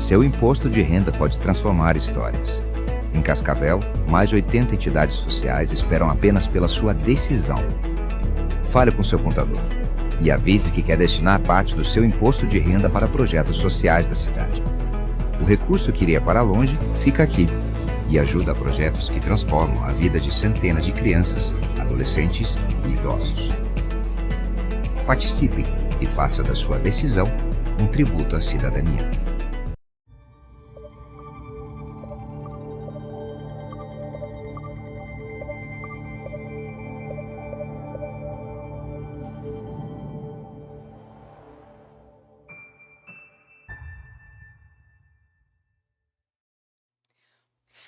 Seu imposto de renda pode transformar histórias. Em Cascavel, mais de 80 entidades sociais esperam apenas pela sua decisão. Fale com seu contador e avise que quer destinar parte do seu imposto de renda para projetos sociais da cidade. O recurso que iria para longe fica aqui e ajuda a projetos que transformam a vida de centenas de crianças, adolescentes e idosos. Participe e faça da sua decisão um tributo à cidadania.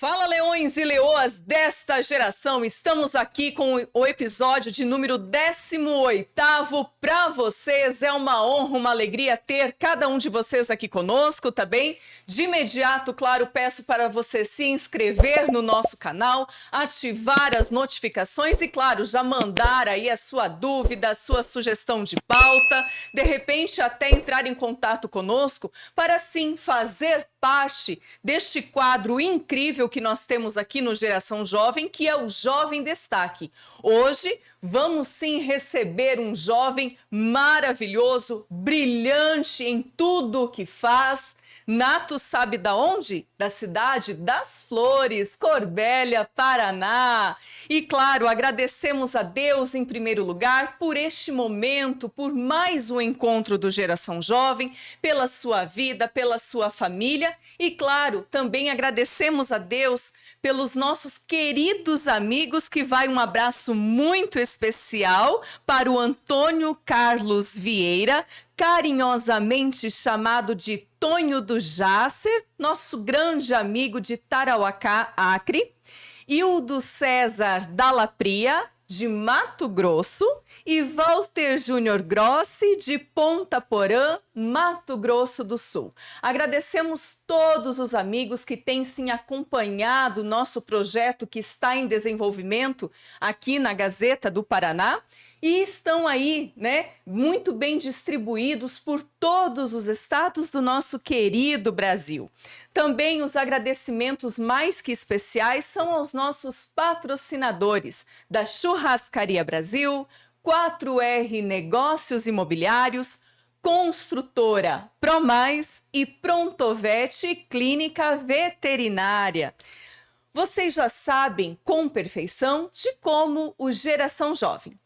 Fala, leões e leoas desta geração! Estamos aqui com o episódio de número 18º para vocês. É uma honra, uma alegria ter cada um de vocês aqui conosco, tá bem? De imediato, claro, peço para você se inscrever no nosso canal, ativar as notificações e, claro, já mandar aí a sua dúvida, a sua sugestão de pauta, de repente até entrar em contato conosco para, sim, fazer parte deste quadro incrível que nós temos aqui no Geração Jovem, que é o Jovem Destaque. Hoje vamos sim receber um jovem maravilhoso, brilhante em tudo o que faz. Nato sabe da onde? Da cidade das Flores, Corbélia, Paraná. E claro, agradecemos a Deus em primeiro lugar por este momento, por mais um encontro do Geração Jovem, pela sua vida, pela sua família. E claro, também agradecemos a Deus pelos nossos queridos amigos, que vai um abraço muito especial para o Antônio Carlos Vieira, carinhosamente chamado de Tonho do Jácer, nosso grande amigo de Tarauacá, Acre, e o do César Dallapria, de Mato Grosso, e Walter Júnior Grossi, de Ponta Porã, Mato Grosso do Sul. Agradecemos todos os amigos que têm sim acompanhado o nosso projeto que está em desenvolvimento aqui na Gazeta do Paraná, e estão aí, né, muito bem distribuídos por todos os estados do nosso querido Brasil. Também os agradecimentos mais que especiais são aos nossos patrocinadores da Churrascaria Brasil, 4R Negócios Imobiliários, Construtora Promais e Prontovete Clínica Veterinária. Vocês já sabem com perfeição de como o Geração Jovem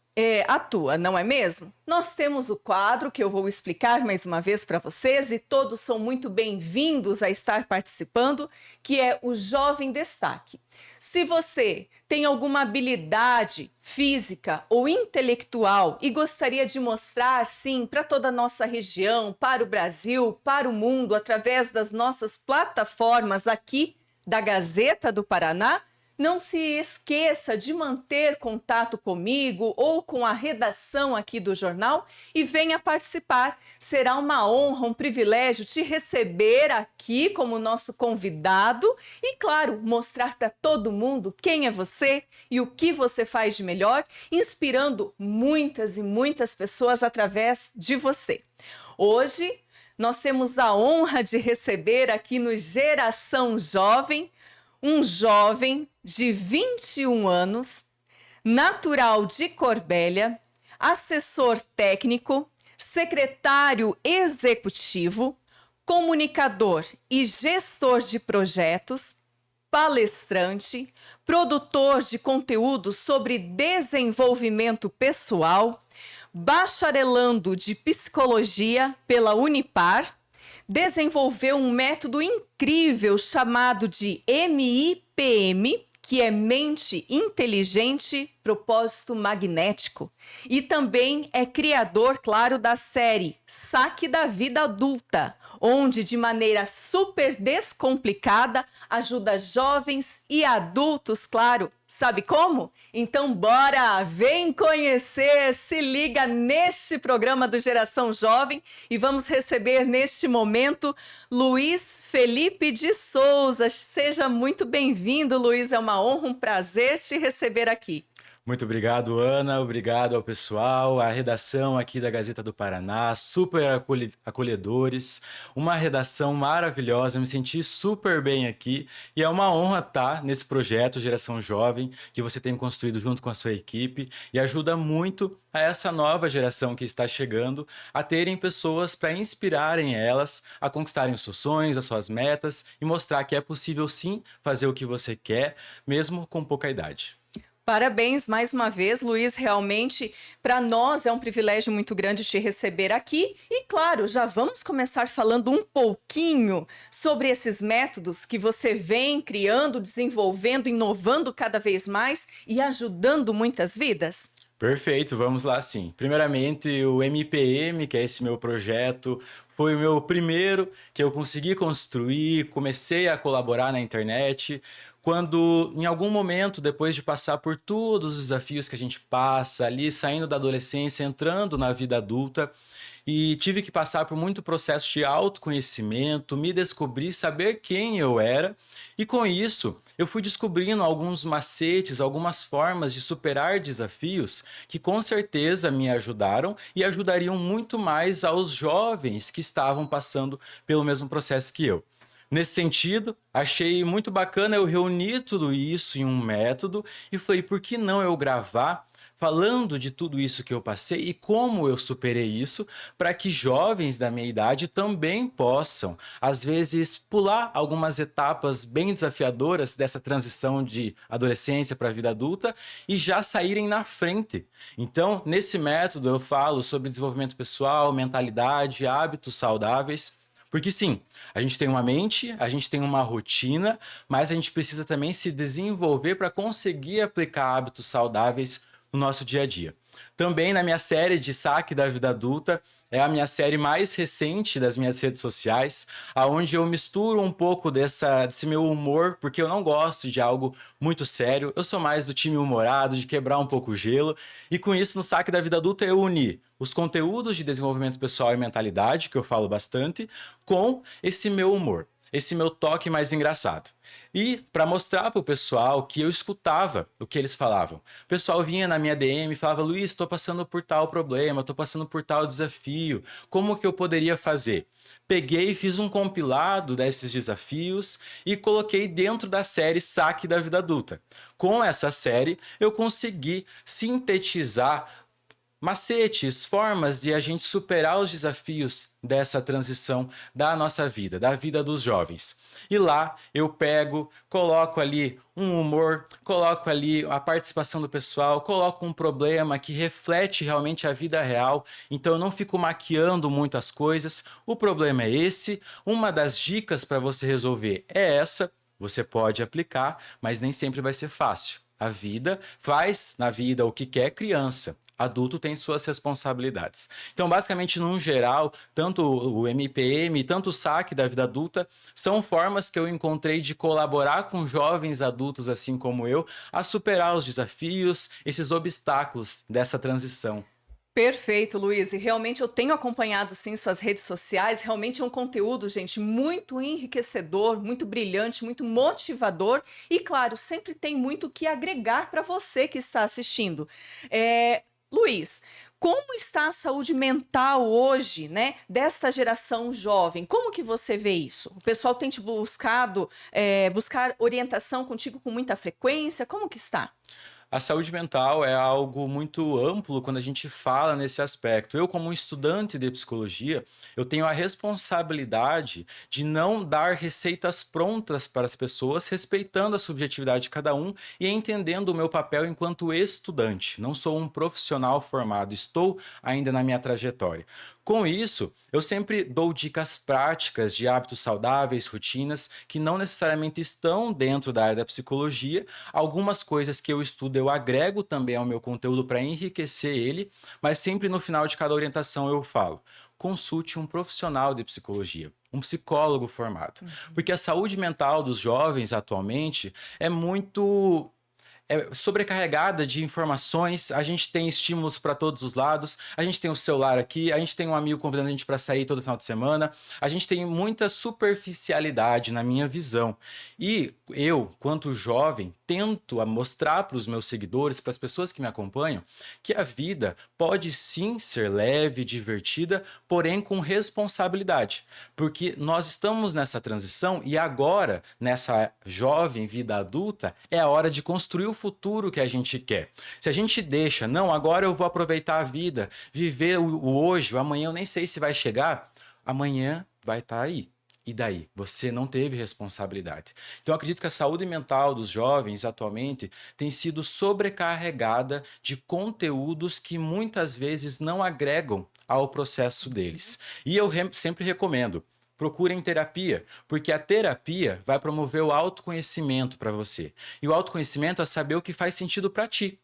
atua, não é mesmo? Nós temos o quadro que eu vou explicar mais uma vez para vocês e todos são muito bem-vindos a estar participando, que é o Jovem Destaque. Se você tem alguma habilidade física ou intelectual e gostaria de mostrar, sim, para toda a nossa região, para o Brasil, para o mundo, através das nossas plataformas aqui da Gazeta do Paraná, não se esqueça de manter contato comigo ou com a redação aqui do jornal e venha participar. Será uma honra, um privilégio te receber aqui como nosso convidado e, claro, mostrar para todo mundo quem é você e o que você faz de melhor, inspirando muitas e muitas pessoas através de você. Hoje, nós temos a honra de receber aqui no Geração Jovem um jovem de 21 anos, natural de Corbélia, assessor técnico, secretário executivo, comunicador e gestor de projetos, palestrante, produtor de conteúdo sobre desenvolvimento pessoal, bacharelando de psicologia pela Unipar, desenvolveu um método incrível chamado de MIPM, que é Mente Inteligente, Propósito Magnético. E também é criador, claro, da série Saque da Vida Adulta, onde, de maneira super descomplicada, ajuda jovens e adultos, claro. Sabe como? Então, bora! Vem conhecer! Se liga neste programa do Geração Jovem e vamos receber neste momento Luiz Felipe de Souza. Seja muito bem-vindo, Luiz. É uma honra, um prazer te receber aqui. Muito obrigado, Ana. Obrigado ao pessoal, à redação aqui da Gazeta do Paraná, super acolhedores. Uma redação maravilhosa, me senti super bem aqui e é uma honra estar nesse projeto Geração Jovem que você tem construído junto com a sua equipe e ajuda muito a essa nova geração que está chegando a terem pessoas para inspirarem elas a conquistarem os seus sonhos, as suas metas e mostrar que é possível sim fazer o que você quer, mesmo com pouca idade. Parabéns mais uma vez, Luiz. Realmente, para nós é um privilégio muito grande te receber aqui. E, claro, já vamos começar falando um pouquinho sobre esses métodos que você vem criando, desenvolvendo, inovando cada vez mais e ajudando muitas vidas. Perfeito, vamos lá sim. Primeiramente, o MPM, que é esse meu projeto, foi o meu primeiro que eu consegui construir, comecei a colaborar na internet. Quando, em algum momento, depois de passar por todos os desafios que a gente passa ali, saindo da adolescência, entrando na vida adulta, e tive que passar por muito processo de autoconhecimento, me descobrir, saber quem eu era, e com isso eu fui descobrindo alguns macetes, algumas formas de superar desafios que com certeza me ajudaram e ajudariam muito mais aos jovens que estavam passando pelo mesmo processo que eu. Nesse sentido, achei muito bacana eu reunir tudo isso em um método e falei, por que não eu gravar falando de tudo isso que eu passei e como eu superei isso, para que jovens da minha idade também possam, às vezes, pular algumas etapas bem desafiadoras dessa transição de adolescência para a vida adulta e já saírem na frente. Então, nesse método eu falo sobre desenvolvimento pessoal, mentalidade, hábitos saudáveis. Porque sim, a gente tem uma mente, a gente tem uma rotina, mas a gente precisa também se desenvolver para conseguir aplicar hábitos saudáveis no nosso dia a dia. Também na minha série de Saque da Vida Adulta, é a minha série mais recente das minhas redes sociais, aonde eu misturo um pouco desse meu humor, porque eu não gosto de algo muito sério, eu sou mais do time humorado, de quebrar um pouco o gelo, e com isso no Saque da Vida Adulta eu uni os conteúdos de desenvolvimento pessoal e mentalidade, que eu falo bastante, com esse meu humor, esse meu toque mais engraçado. E para mostrar para o pessoal que eu escutava o que eles falavam. O pessoal vinha na minha DM e falava, Luiz, estou passando por tal problema, estou passando por tal desafio, como que eu poderia fazer? Peguei e fiz um compilado desses desafios e coloquei dentro da série Saque da Vida Adulta. Com essa série, eu consegui sintetizar macetes, formas de a gente superar os desafios dessa transição da nossa vida, da vida dos jovens. E lá eu pego, coloco ali um humor, coloco ali a participação do pessoal, coloco um problema que reflete realmente a vida real, então eu não fico maquiando muito as coisas. O problema é esse, uma das dicas para você resolver é essa, você pode aplicar, mas nem sempre vai ser fácil. A vida faz na vida o que quer criança. Adulto tem suas responsabilidades. Então, basicamente, num geral, tanto o MPM, tanto o Saque da Vida Adulta, são formas que eu encontrei de colaborar com jovens adultos, assim como eu, a superar os desafios, esses obstáculos dessa transição. Perfeito, Luiz. E realmente eu tenho acompanhado sim suas redes sociais. Realmente é um conteúdo, gente, muito enriquecedor, muito brilhante, muito motivador. E claro, sempre tem muito o que agregar para você que está assistindo. Luiz, como está a saúde mental hoje, né, desta geração jovem? Como que você vê isso? O pessoal tem te buscado, buscar orientação contigo com muita frequência? Como que está? A saúde mental é algo muito amplo quando a gente fala nesse aspecto. Eu, como um estudante de psicologia, eu tenho a responsabilidade de não dar receitas prontas para as pessoas, respeitando a subjetividade de cada um e entendendo o meu papel enquanto estudante. Não sou um profissional formado, estou ainda na minha trajetória. Com isso, eu sempre dou dicas práticas de hábitos saudáveis, rotinas, que não necessariamente estão dentro da área da psicologia. Algumas coisas que eu estudo eu agrego também ao meu conteúdo para enriquecer ele, mas sempre no final de cada orientação eu falo: consulte um profissional de psicologia, um psicólogo formado. Porque a saúde mental dos jovens atualmente é muito sobrecarregada de informações, a gente tem estímulos para todos os lados, a gente tem o celular aqui, a gente tem um amigo convidando a gente para sair todo final de semana, a gente tem muita superficialidade na minha visão. E eu, quanto jovem, tento mostrar para os meus seguidores, para as pessoas que me acompanham, que a vida pode sim ser leve, divertida, porém com responsabilidade. Porque nós estamos nessa transição e agora, nessa jovem vida adulta, é a hora de construir o futuro que a gente quer. Se a gente deixa, não, agora eu vou aproveitar a vida, viver o hoje, o amanhã eu nem sei se vai chegar, amanhã vai estar aí. E daí? Você não teve responsabilidade. Então, eu acredito que a saúde mental dos jovens atualmente tem sido sobrecarregada de conteúdos que muitas vezes não agregam ao processo deles. E eu sempre recomendo, procurem terapia, porque a terapia vai promover o autoconhecimento para você. E o autoconhecimento é saber o que faz sentido para ti.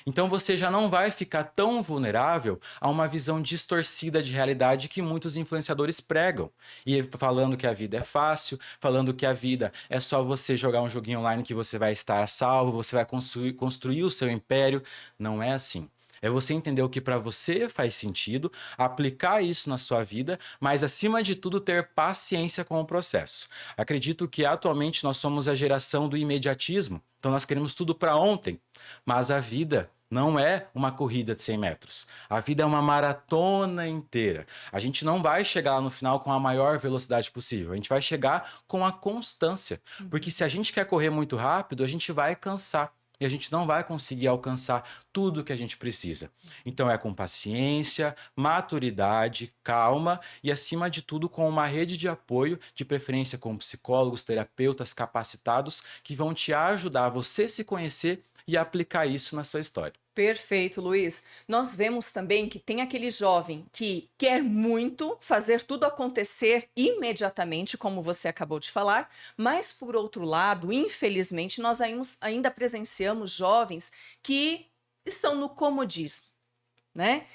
Então você já não vai ficar tão vulnerável a uma visão distorcida de realidade que muitos influenciadores pregam. E falando que a vida é fácil, falando que a vida é só você jogar um joguinho online que você vai estar a salvo, você vai construir o seu império. Não é assim. É você entender o que para você faz sentido, aplicar isso na sua vida, mas acima de tudo ter paciência com o processo. Acredito que atualmente nós somos a geração do imediatismo, então nós queremos tudo para ontem, mas a vida não é uma corrida de 100 metros. A vida é uma maratona inteira. A gente não vai chegar lá no final com a maior velocidade possível. A gente vai chegar com a constância. Porque se a gente quer correr muito rápido, a gente vai cansar. E a gente não vai conseguir alcançar tudo que a gente precisa. Então é com paciência, maturidade, calma e, acima de tudo, com uma rede de apoio, de preferência com psicólogos, terapeutas capacitados, que vão te ajudar a você se conhecer e aplicar isso na sua história. Perfeito, Luiz. Nós vemos também que tem aquele jovem que quer muito fazer tudo acontecer imediatamente, como você acabou de falar, mas, por outro lado, infelizmente, nós ainda presenciamos jovens que estão no comodismo, né?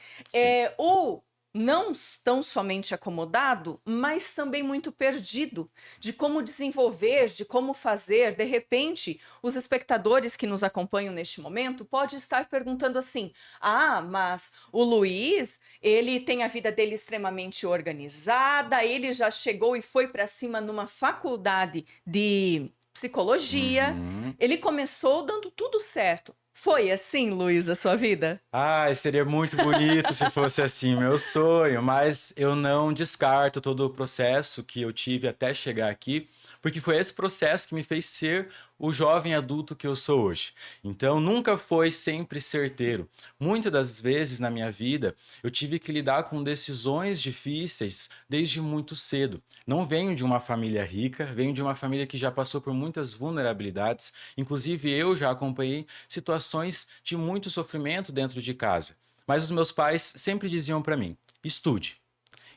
Ou não tão somente acomodado, mas também muito perdido de como desenvolver, de como fazer. De repente, os espectadores que nos acompanham neste momento podem estar perguntando assim: ah, mas o Luiz, ele tem a vida dele extremamente organizada, ele já chegou e foi para cima numa faculdade de psicologia, ele começou dando tudo certo. Foi assim, Luiz, a sua vida? Ai, seria muito bonito se fosse assim, meu sonho, mas eu não descarto todo o processo que eu tive até chegar aqui, porque foi esse processo que me fez ser o jovem adulto que eu sou hoje. Então, nunca foi sempre certeiro. Muitas das vezes na minha vida, eu tive que lidar com decisões difíceis desde muito cedo. Não venho de uma família rica, venho de uma família que já passou por muitas vulnerabilidades. Inclusive, eu já acompanhei situações de muito sofrimento dentro de casa. Mas os meus pais sempre diziam para mim: estude.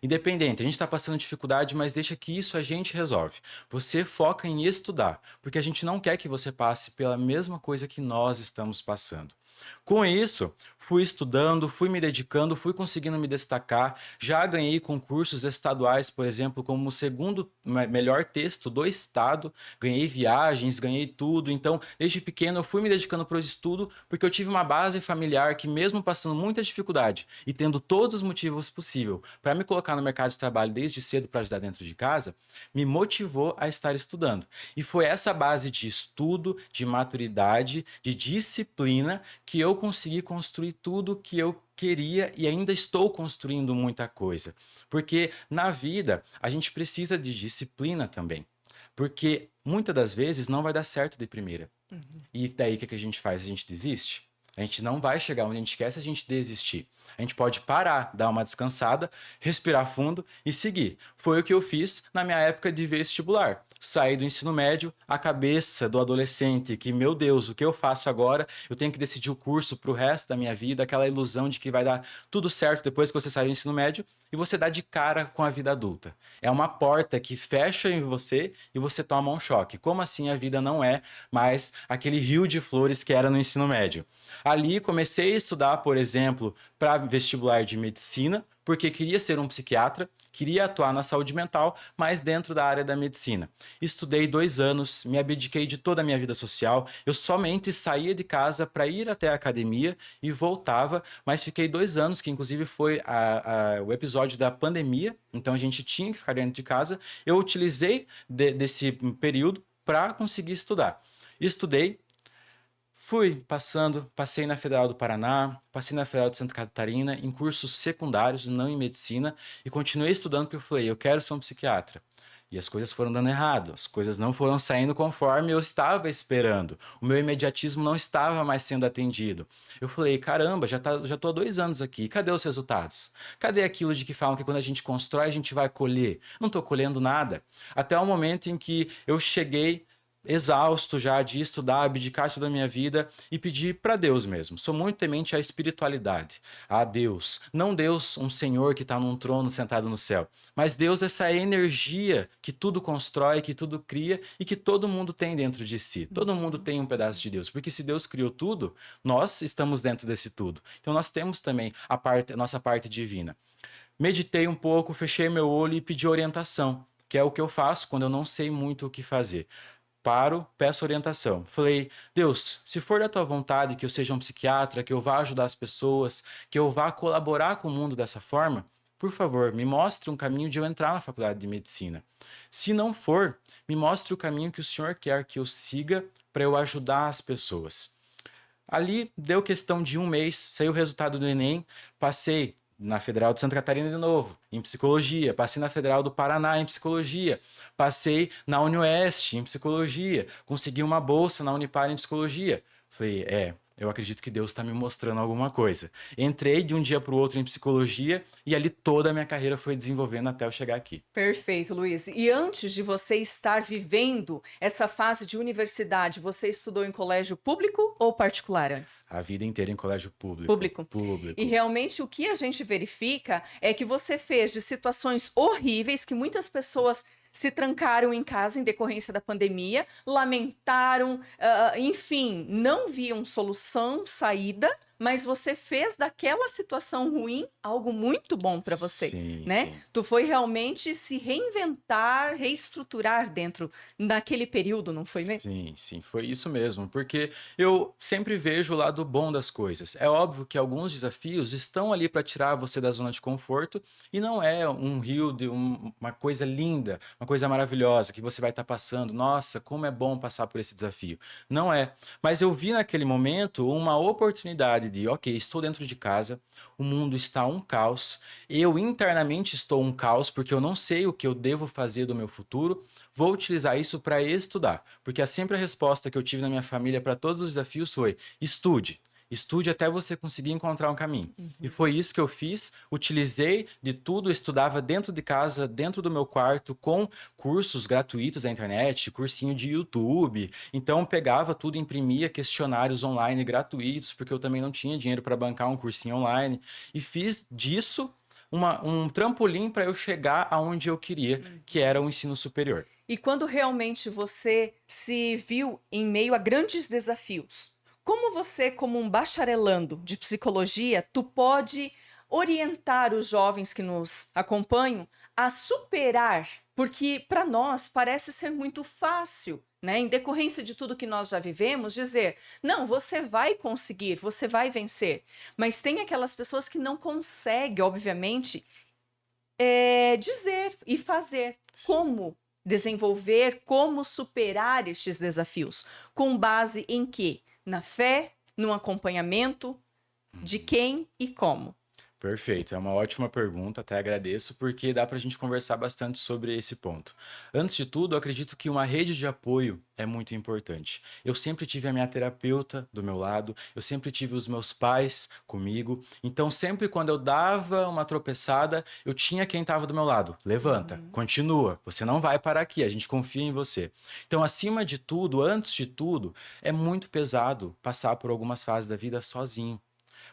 Independente, a gente está passando dificuldade, mas deixa que isso a gente resolve. Você foca em estudar, porque a gente não quer que você passe pela mesma coisa que nós estamos passando. Com isso, fui estudando, fui me dedicando, fui conseguindo me destacar. Já ganhei concursos estaduais, por exemplo, como o segundo melhor texto do estado. Ganhei viagens, ganhei tudo. Então, desde pequeno, eu fui me dedicando para o estudo, porque eu tive uma base familiar que, mesmo passando muita dificuldade e tendo todos os motivos possíveis para me colocar no mercado de trabalho desde cedo para ajudar dentro de casa, me motivou a estar estudando. E foi essa base de estudo, de maturidade, de disciplina que eu consegui construir tudo que eu queria e ainda estou construindo muita coisa. Porque na vida a gente precisa de disciplina também. Porque muitas das vezes não vai dar certo de primeira. E daí o que a gente faz? A gente desiste? A gente não vai chegar onde a gente quer se a gente desistir. A gente pode parar, dar uma descansada, respirar fundo e seguir. Foi o que eu fiz na minha época de vestibular. Saí do ensino médio, a cabeça do adolescente que, meu Deus, o que eu faço agora? Eu tenho que decidir o curso para o resto da minha vida, aquela ilusão de que vai dar tudo certo depois que você sair do ensino médio, e você dá de cara com a vida adulta. É uma porta que fecha em você e você toma um choque. Como assim a vida não é mais aquele rio de flores que era no ensino médio? Ali comecei a estudar, por exemplo, para vestibular de medicina, porque queria ser um psiquiatra, queria atuar na saúde mental, mas dentro da área da medicina. Estudei 2 anos, me abdiquei de toda a minha vida social, eu somente saía de casa para ir até a academia e voltava, mas fiquei 2 anos, que inclusive foi o episódio da pandemia, então a gente tinha que ficar dentro de casa. Eu utilizei desse período para conseguir estudar. Estudei, passei na Federal do Paraná, passei na Federal de Santa Catarina, em cursos secundários, não em medicina, e continuei estudando porque eu falei, eu quero ser um psiquiatra. E as coisas foram dando errado, as coisas não foram saindo conforme eu estava esperando. O meu imediatismo não estava mais sendo atendido. Eu falei, caramba, já tô há 2 anos aqui, cadê os resultados? Cadê aquilo de que falam que quando a gente constrói, a gente vai colher? Não estou colhendo nada. Até o momento em que eu cheguei exausto já de estudar, abdicar toda a minha vida e pedir para Deus mesmo. Sou muito temente à espiritualidade, a Deus. Não Deus, um Senhor que está num trono sentado no céu, mas Deus, essa energia que tudo constrói, que tudo cria e que todo mundo tem dentro de si. Todo mundo tem um pedaço de Deus, porque se Deus criou tudo, nós estamos dentro desse tudo. Então nós temos também a nossa parte divina. Meditei um pouco, fechei meu olho e pedi orientação, que é o que eu faço quando eu não sei muito o que fazer. Paro, peço orientação. Falei, Deus, se for da tua vontade que eu seja um psiquiatra, que eu vá ajudar as pessoas, que eu vá colaborar com o mundo dessa forma, por favor, me mostre um caminho de eu entrar na faculdade de medicina. Se não for, me mostre o caminho que o Senhor quer que eu siga para eu ajudar as pessoas. Ali deu questão de 1 mês, saiu o resultado do Enem, passei na Federal de Santa Catarina de novo, em psicologia, passei na Federal do Paraná em psicologia, passei na UniOeste em psicologia, consegui uma bolsa na Unipar em psicologia. Falei, eu acredito que Deus está me mostrando alguma coisa. Entrei de um dia para o outro em psicologia e ali toda a minha carreira foi desenvolvendo até eu chegar aqui. Perfeito, Luiz. E antes de você estar vivendo essa fase de universidade, você estudou em colégio público ou particular antes? A vida inteira em colégio público. Público. Público. E realmente o que a gente verifica é que você fez de situações horríveis que muitas pessoas se trancaram em casa em decorrência da pandemia, lamentaram, enfim, não viam solução, saída, mas você fez daquela situação ruim algo muito bom para você, Sim, né? sim. Tu foi realmente se reinventar, reestruturar dentro daquele período, não foi mesmo? Sim, sim, foi isso mesmo, porque eu sempre vejo o lado bom das coisas. É óbvio que alguns desafios estão ali para tirar você da zona de conforto e não é um rio de uma coisa linda, uma coisa maravilhosa que você vai estar passando. Nossa, como é bom passar por esse desafio. Não é. Mas eu vi naquele momento uma oportunidade de, ok, estou dentro de casa, o mundo está um caos, eu internamente estou um caos porque eu não sei o que eu devo fazer do meu futuro, vou utilizar isso para estudar, porque sempre a resposta que eu tive na minha família para todos os desafios foi, estude. Estude até você conseguir encontrar um caminho. E foi isso que eu fiz, utilizei de tudo, estudava dentro de casa, dentro do meu quarto, com cursos gratuitos da internet, cursinho de YouTube. Então pegava tudo, imprimia questionários online gratuitos, porque eu também não tinha dinheiro para bancar um cursinho online. E fiz disso um trampolim para eu chegar aonde eu queria, que era o ensino superior. E quando realmente você se viu em meio a grandes desafios, como você, como um bacharelando de psicologia, tu pode orientar os jovens que nos acompanham a superar? Porque para nós parece ser muito fácil, né? Em decorrência de tudo que nós já vivemos, dizer, não, você vai conseguir, você vai vencer. Mas tem aquelas pessoas que não conseguem, obviamente, dizer e fazer como desenvolver, como superar estes desafios. Com base em quê? Na fé, no acompanhamento, de quem e como? Perfeito, é uma ótima pergunta, até agradeço, porque dá para a gente conversar bastante sobre esse ponto. Antes de tudo, eu acredito que uma rede de apoio é muito importante. Eu sempre tive a minha terapeuta do meu lado, eu sempre tive os meus pais comigo, então sempre quando eu dava uma tropeçada, eu tinha quem estava do meu lado. Levanta, continua, você não vai parar aqui, a gente confia em você. Então, acima de tudo, antes de tudo, é muito pesado passar por algumas fases da vida sozinho.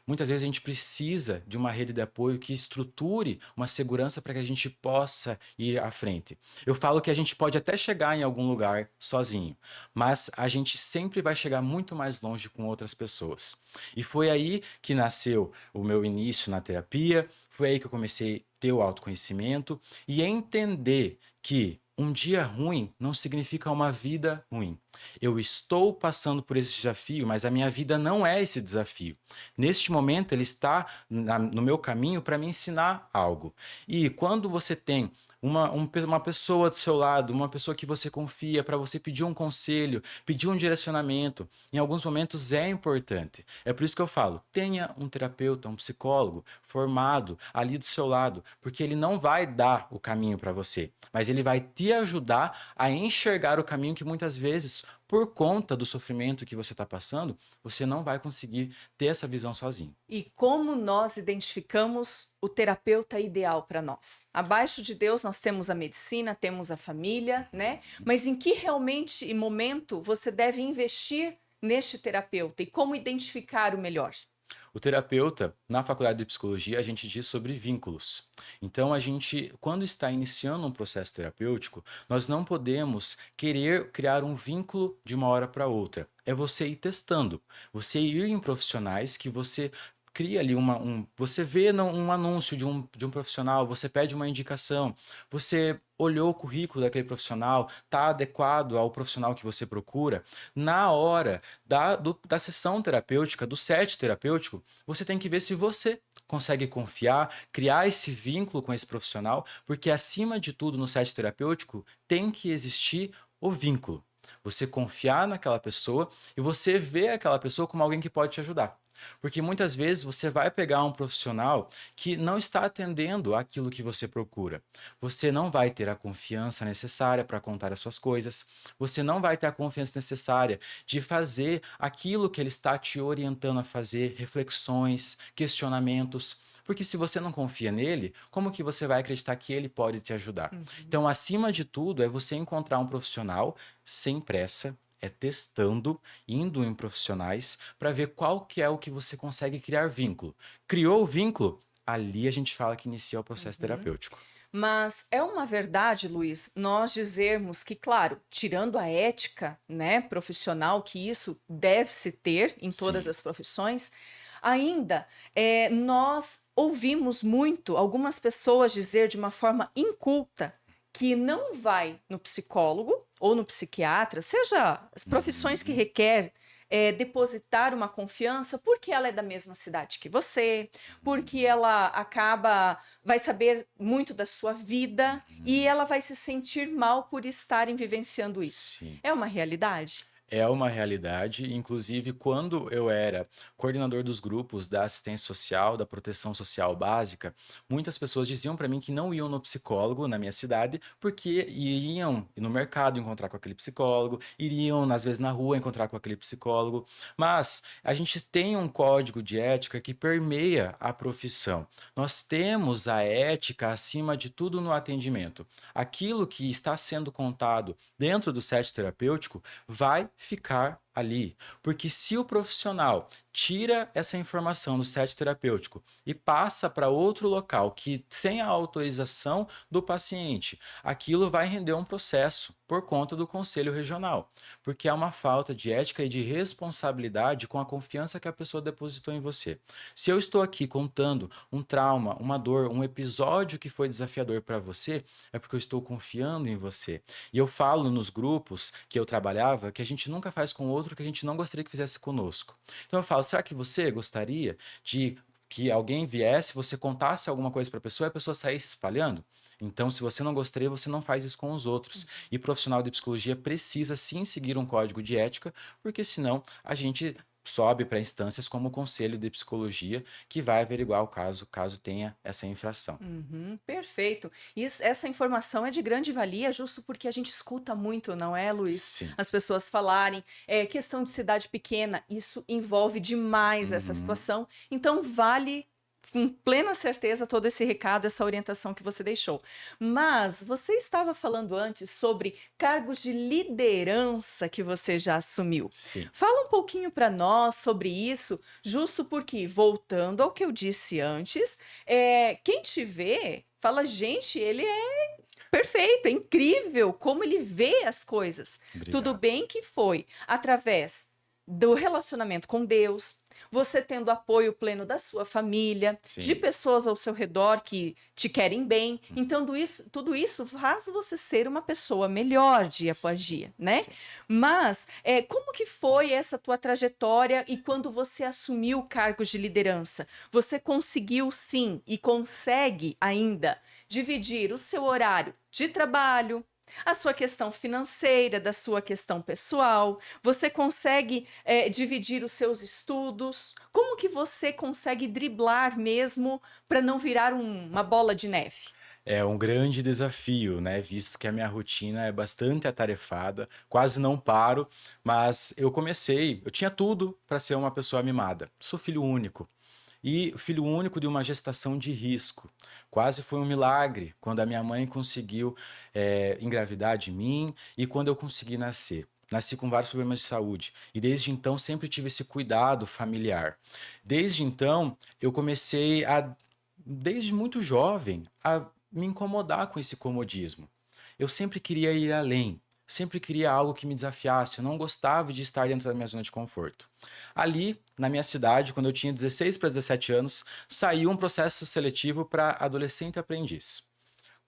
Muitas vezes a gente precisa de uma rede de apoio que estruture uma segurança para que a gente possa ir à frente. Eu falo que a gente pode até chegar em algum lugar sozinho, mas a gente sempre vai chegar muito mais longe com outras pessoas. E foi aí que nasceu o meu início na terapia, Foi aí que eu comecei a ter o autoconhecimento e a entender que um dia ruim não significa uma vida ruim. Eu estou passando por esse desafio, mas a minha vida não é esse desafio. Neste momento, ele está no meu caminho para me ensinar algo. E quando você tem uma pessoa do seu lado, uma pessoa que você confia, para você pedir um conselho, pedir um direcionamento, em alguns momentos é importante. É por isso que eu falo, tenha um terapeuta, um psicólogo formado ali do seu lado, porque ele não vai dar o caminho para você, mas ele vai te ajudar a enxergar o caminho que muitas vezes, por conta do sofrimento que você está passando, você não vai conseguir ter essa visão sozinho. E como nós identificamos o terapeuta ideal para nós? Abaixo de Deus nós temos a medicina, temos a família, né? Mas em que realmente e momento você deve investir neste terapeuta e como identificar o melhor? O terapeuta, na faculdade de psicologia, a gente diz sobre vínculos. Então, a gente, quando está iniciando um processo terapêutico, nós não podemos querer criar um vínculo de uma hora para outra. É você ir testando, você ir em profissionais que você cria ali você vê um anúncio de um profissional, você pede uma indicação, você olhou o currículo daquele profissional, está adequado ao profissional que você procura. Na hora da sessão terapêutica, do set terapêutico, você tem que ver se você consegue confiar, criar esse vínculo com esse profissional, porque acima de tudo no set terapêutico tem que existir o vínculo. Você confiar naquela pessoa e você ver aquela pessoa como alguém que pode te ajudar. Porque muitas vezes você vai pegar um profissional que não está atendendo aquilo que você procura. Você não vai ter a confiança necessária para contar as suas coisas. Você não vai ter a confiança necessária de fazer aquilo que ele está te orientando a fazer, reflexões, questionamentos. Porque se você não confia nele, como que você vai acreditar que ele pode te ajudar? Então, acima de tudo, é você encontrar um profissional sem pressa, é testando, indo em profissionais para ver qual que é o que você consegue criar vínculo. Criou o vínculo, ali a gente fala que inicia o processo terapêutico. Mas é uma verdade, Luiz, nós dizermos que, claro, tirando a ética, né, profissional, que isso deve-se ter em todas Sim. as profissões, ainda nós ouvimos muito algumas pessoas dizer de uma forma inculta que não vai no psicólogo ou no psiquiatra, seja as profissões que requer depositar uma confiança, porque ela é da mesma cidade que você, porque ela vai saber muito da sua vida e ela vai se sentir mal por estarem vivenciando isso. Sim. É uma realidade? É uma realidade, inclusive quando eu era coordenador dos grupos da assistência social, da proteção social básica, muitas pessoas diziam para mim que não iam no psicólogo na minha cidade porque iriam no mercado encontrar com aquele psicólogo, iriam às vezes na rua encontrar com aquele psicólogo, mas a gente tem um código de ética que permeia a profissão. Nós temos a ética acima de tudo no atendimento. Aquilo que está sendo contado dentro do set terapêutico vai ficar ali, porque se o profissional tira essa informação do set terapêutico e passa para outro local que sem a autorização do paciente, aquilo vai render um processo por conta do conselho regional, porque é uma falta de ética e de responsabilidade com a confiança que a pessoa depositou em você. Se eu estou aqui contando um trauma, uma dor, um episódio que foi desafiador para você, é porque eu estou confiando em você. E eu falo nos grupos que eu trabalhava que a gente nunca faz com outro que a gente não gostaria que fizesse conosco. Então eu falo, será que você gostaria de que alguém viesse, você contasse alguma coisa para a pessoa e a pessoa saísse espalhando? Então, se você não gostaria, você não faz isso com os outros. E profissional de psicologia precisa sim seguir um código de ética, porque senão a gente sobe para instâncias como o Conselho de Psicologia, que vai averiguar o caso tenha essa infração. Perfeito. Essa informação é de grande valia, justo porque a gente escuta muito, não é, Luiz? Sim. As pessoas falarem, questão de cidade pequena, isso envolve demais essa situação, então vale com plena certeza todo esse recado, essa orientação que você deixou. Mas você estava falando antes sobre cargos de liderança que você já assumiu. Sim. Fala um pouquinho para nós sobre isso, justo porque, voltando ao que eu disse antes, quem te vê fala, gente, ele é perfeito, é incrível como ele vê as coisas. Obrigado. Tudo bem que foi através do relacionamento com Deus, você tendo apoio pleno da sua família, de Sim. pessoas ao seu redor que te querem bem. Então, tudo isso faz você ser uma pessoa melhor dia após dia, né? Sim. Mas, como que foi essa tua trajetória e quando você assumiu cargos de liderança? Você conseguiu, sim, e consegue ainda dividir o seu horário de trabalho, a sua questão financeira, da sua questão pessoal, você consegue dividir os seus estudos? Como que você consegue driblar mesmo para não virar uma bola de neve? É um grande desafio, né? Visto que a minha rotina é bastante atarefada, quase não paro, mas eu tinha tudo para ser uma pessoa mimada. Sou filho único. E filho único de uma gestação de risco. Quase foi um milagre quando a minha mãe conseguiu engravidar de mim e quando eu consegui nascer. Nasci com vários problemas de saúde e desde então sempre tive esse cuidado familiar. Desde então eu comecei desde muito jovem, a me incomodar com esse comodismo. Eu sempre queria ir além, sempre queria algo que me desafiasse, eu não gostava de estar dentro da minha zona de conforto. Ali, na minha cidade, quando eu tinha 16 para 17 anos, saiu um processo seletivo para adolescente aprendiz.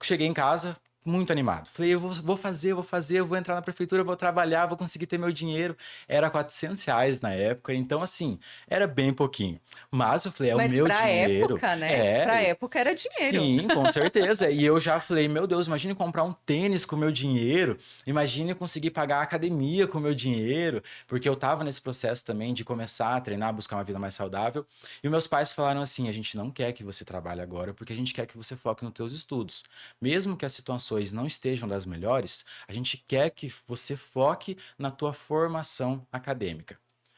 Cheguei em casa muito animado. Falei, eu vou fazer, eu vou entrar na prefeitura, vou trabalhar, vou conseguir ter meu dinheiro. Era R$ 400 na época, então assim, era bem pouquinho. Mas eu falei, é o Mas meu para dinheiro. época, né? Para época era dinheiro. Sim, com certeza. E eu já falei, meu Deus, imagine comprar um tênis com o meu dinheiro, imagine conseguir pagar a academia com o meu dinheiro, porque eu tava nesse processo também de começar a treinar, buscar uma vida mais saudável. E meus pais falaram assim, a gente não quer que você trabalhe agora, porque a gente quer que você foque nos teus estudos. Mesmo que as situações não estejam das melhores, a gente quer que você foque na tua formação acadêmica.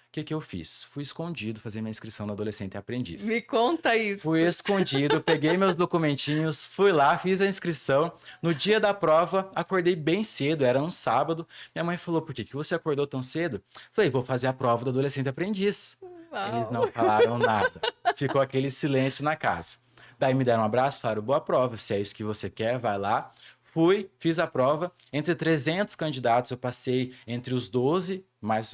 O que eu fiz? Fui escondido fazer minha inscrição no Adolescente Aprendiz. Me conta isso. Fui escondido, peguei meus documentinhos, fui lá, fiz a inscrição. No dia da prova, acordei bem cedo, era um sábado. Minha mãe falou, por que você acordou tão cedo? Falei, vou fazer a prova do Adolescente Aprendiz. Eles não falaram nada. Ficou aquele silêncio na casa. Daí me deram um abraço, falaram, boa prova, se é isso que você quer, vai lá. Fui, fiz a prova. Entre 300 candidatos, eu passei entre os 12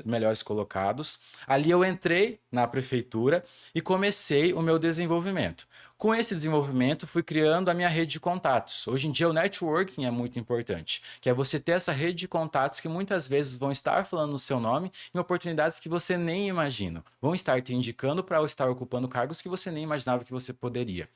melhores colocados. Ali eu entrei na prefeitura e comecei o meu desenvolvimento. Com esse desenvolvimento, fui criando a minha rede de contatos. Hoje em dia, o networking é muito importante, que é você ter essa rede de contatos que muitas vezes vão estar falando o seu nome em oportunidades que você nem imagina. Vão estar te indicando para estar ocupando cargos que você nem imaginava que você poderia.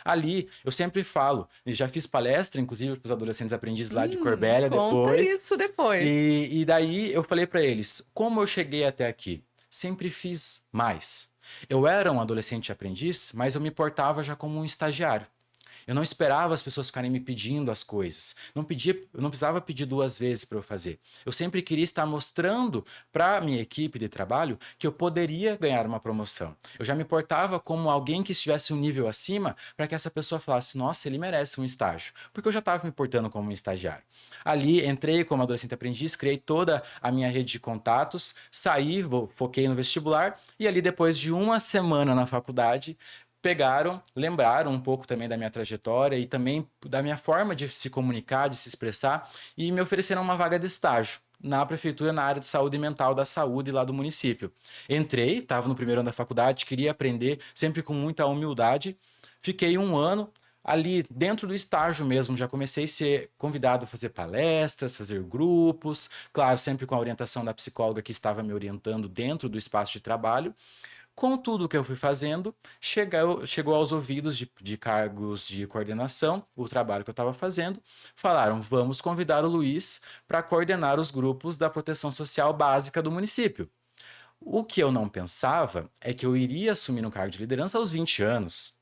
Ali, eu sempre falo, e já fiz palestra, inclusive, para os adolescentes aprendizes lá de Corbélia Conta depois. isso depois. E daí eu falei para eles, como eu cheguei até aqui? Sempre fiz mais. Eu era um adolescente aprendiz, mas eu me portava já como um estagiário. Eu não esperava as pessoas ficarem me pedindo as coisas. Eu não precisava pedir 2 vezes para eu fazer. Eu sempre queria estar mostrando para a minha equipe de trabalho que eu poderia ganhar uma promoção. Eu já me portava como alguém que estivesse um nível acima para que essa pessoa falasse, nossa, ele merece um estágio. Porque eu já estava me portando como um estagiário. Ali, entrei como adolescente aprendiz, criei toda a minha rede de contatos, saí, foquei no vestibular e ali depois de 1 semana na faculdade, lembraram um pouco também da minha trajetória e também da minha forma de se comunicar, de se expressar e me ofereceram uma vaga de estágio na prefeitura, na área de saúde mental da saúde lá do município. Entrei, estava no primeiro ano da faculdade, queria aprender, sempre com muita humildade. Fiquei 1 ano, ali dentro do estágio mesmo, já comecei a ser convidado a fazer palestras, fazer grupos, claro, sempre com a orientação da psicóloga que estava me orientando dentro do espaço de trabalho. Com tudo que eu fui fazendo, chegou aos ouvidos de cargos de coordenação, o trabalho que eu estava fazendo. Falaram, vamos convidar o Luiz para coordenar os grupos da proteção social básica do município. O que eu não pensava é que eu iria assumir um cargo de liderança aos 20 anos.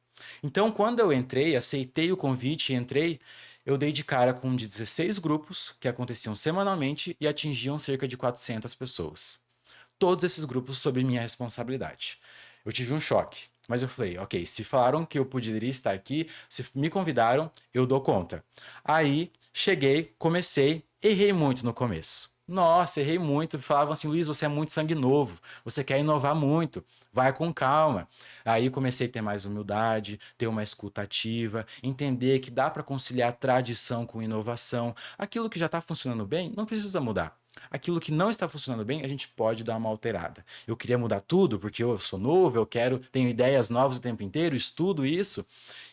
Então, quando eu entrei, aceitei o convite e entrei, eu dei de cara com 16 grupos que aconteciam semanalmente e atingiam cerca de 400 pessoas. Todos esses grupos sob minha responsabilidade. Eu tive um choque, mas eu falei, ok, se falaram que eu poderia estar aqui, se me convidaram, eu dou conta. Aí, cheguei, comecei, errei muito no começo. Nossa, errei muito. Falavam assim, Luiz, você é muito sangue novo, você quer inovar muito, vai com calma. Aí comecei a ter mais humildade, ter uma escuta ativa, entender que dá para conciliar tradição com inovação. Aquilo que já está funcionando bem, não precisa mudar. Aquilo que não está funcionando bem, a gente pode dar uma alterada. Eu queria mudar tudo, porque eu sou novo, tenho ideias novas o tempo inteiro, estudo isso.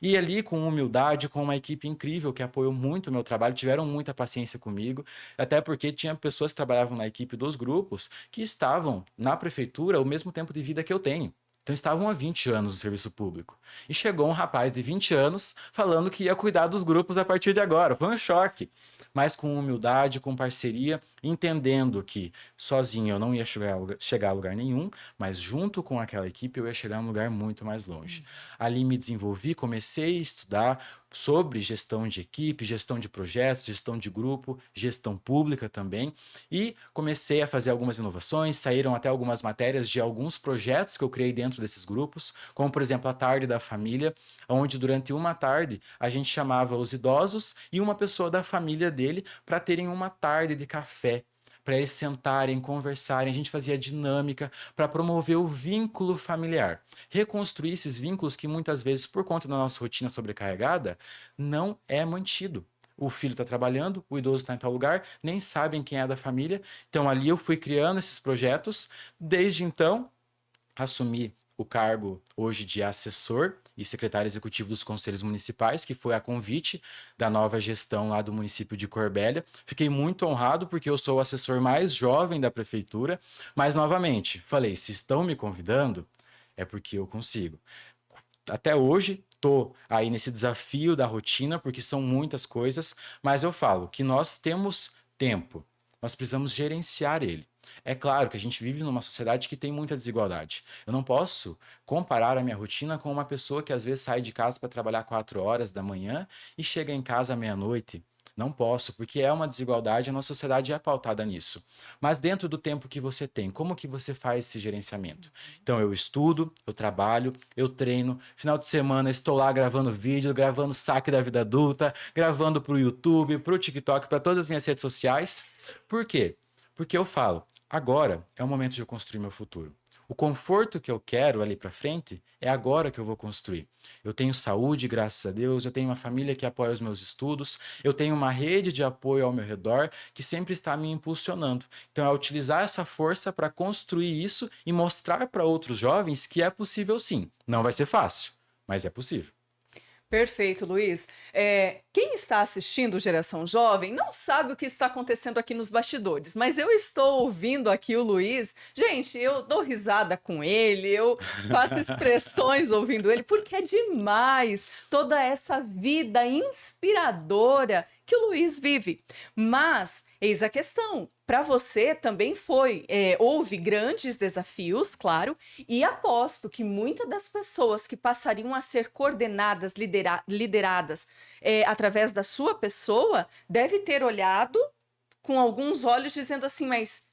E ali, com humildade, com uma equipe incrível que apoiou muito o meu trabalho, tiveram muita paciência comigo, até porque tinha pessoas que trabalhavam na equipe dos grupos que estavam na prefeitura o mesmo tempo de vida que eu tenho. Então estavam há 20 anos no serviço público. E chegou um rapaz de 20 anos falando que ia cuidar dos grupos a partir de agora. Foi um choque. Mas com humildade, com parceria, entendendo que sozinho eu não ia chegar a lugar nenhum, mas junto com aquela equipe eu ia chegar a um lugar muito mais longe. Ali me desenvolvi, comecei a estudar sobre gestão de equipe, gestão de projetos, gestão de grupo, gestão pública também, e comecei a fazer algumas inovações, saíram até algumas matérias de alguns projetos que eu criei dentro desses grupos, como por exemplo a Tarde da Família, onde durante uma tarde a gente chamava os idosos e uma pessoa da família dele para terem uma tarde de café, para eles sentarem, conversarem. A gente fazia dinâmica para promover o vínculo familiar. Reconstruir esses vínculos que muitas vezes, por conta da nossa rotina sobrecarregada, não é mantido. O filho está trabalhando, o idoso está em tal lugar, nem sabem quem é da família. Então ali eu fui criando esses projetos. Desde então, assumi o cargo hoje de assessor e secretário executivo dos conselhos municipais, que foi a convite da nova gestão lá do município de Corbélia. Fiquei muito honrado porque eu sou o assessor mais jovem da prefeitura, mas novamente, falei, se estão me convidando, é porque eu consigo. Até hoje, estou aí nesse desafio da rotina, porque são muitas coisas, mas eu falo que nós temos tempo, nós precisamos gerenciar ele. É claro que a gente vive numa sociedade que tem muita desigualdade. Eu não posso comparar a minha rotina com uma pessoa que às vezes sai de casa para trabalhar 4 horas da manhã e chega em casa à meia-noite. Não posso, porque é uma desigualdade, a nossa sociedade é pautada nisso. Mas dentro do tempo que você tem, como que você faz esse gerenciamento? Então eu estudo, eu trabalho, eu treino, final de semana estou lá gravando vídeo, gravando saque da vida adulta, gravando para o YouTube, para o TikTok, para todas as minhas redes sociais. Por quê? Porque eu falo, agora é o momento de eu construir meu futuro. O conforto que eu quero ali para frente é agora que eu vou construir. Eu tenho saúde, graças a Deus, eu tenho uma família que apoia os meus estudos, eu tenho uma rede de apoio ao meu redor que sempre está me impulsionando. Então é utilizar essa força para construir isso e mostrar para outros jovens que é possível sim. Não vai ser fácil, mas é possível. Perfeito, Luiz. Quem está assistindo Geração Jovem não sabe o que está acontecendo aqui nos bastidores, mas eu estou ouvindo aqui o Luiz. Gente, eu dou risada com ele, eu faço expressões ouvindo ele, porque é demais toda essa vida inspiradora que o Luiz vive. Mas, eis a questão, para você também houve grandes desafios, claro, e aposto que muitas das pessoas que passariam a ser coordenadas, lideradas através da sua pessoa, deve ter olhado com alguns olhos dizendo assim, mas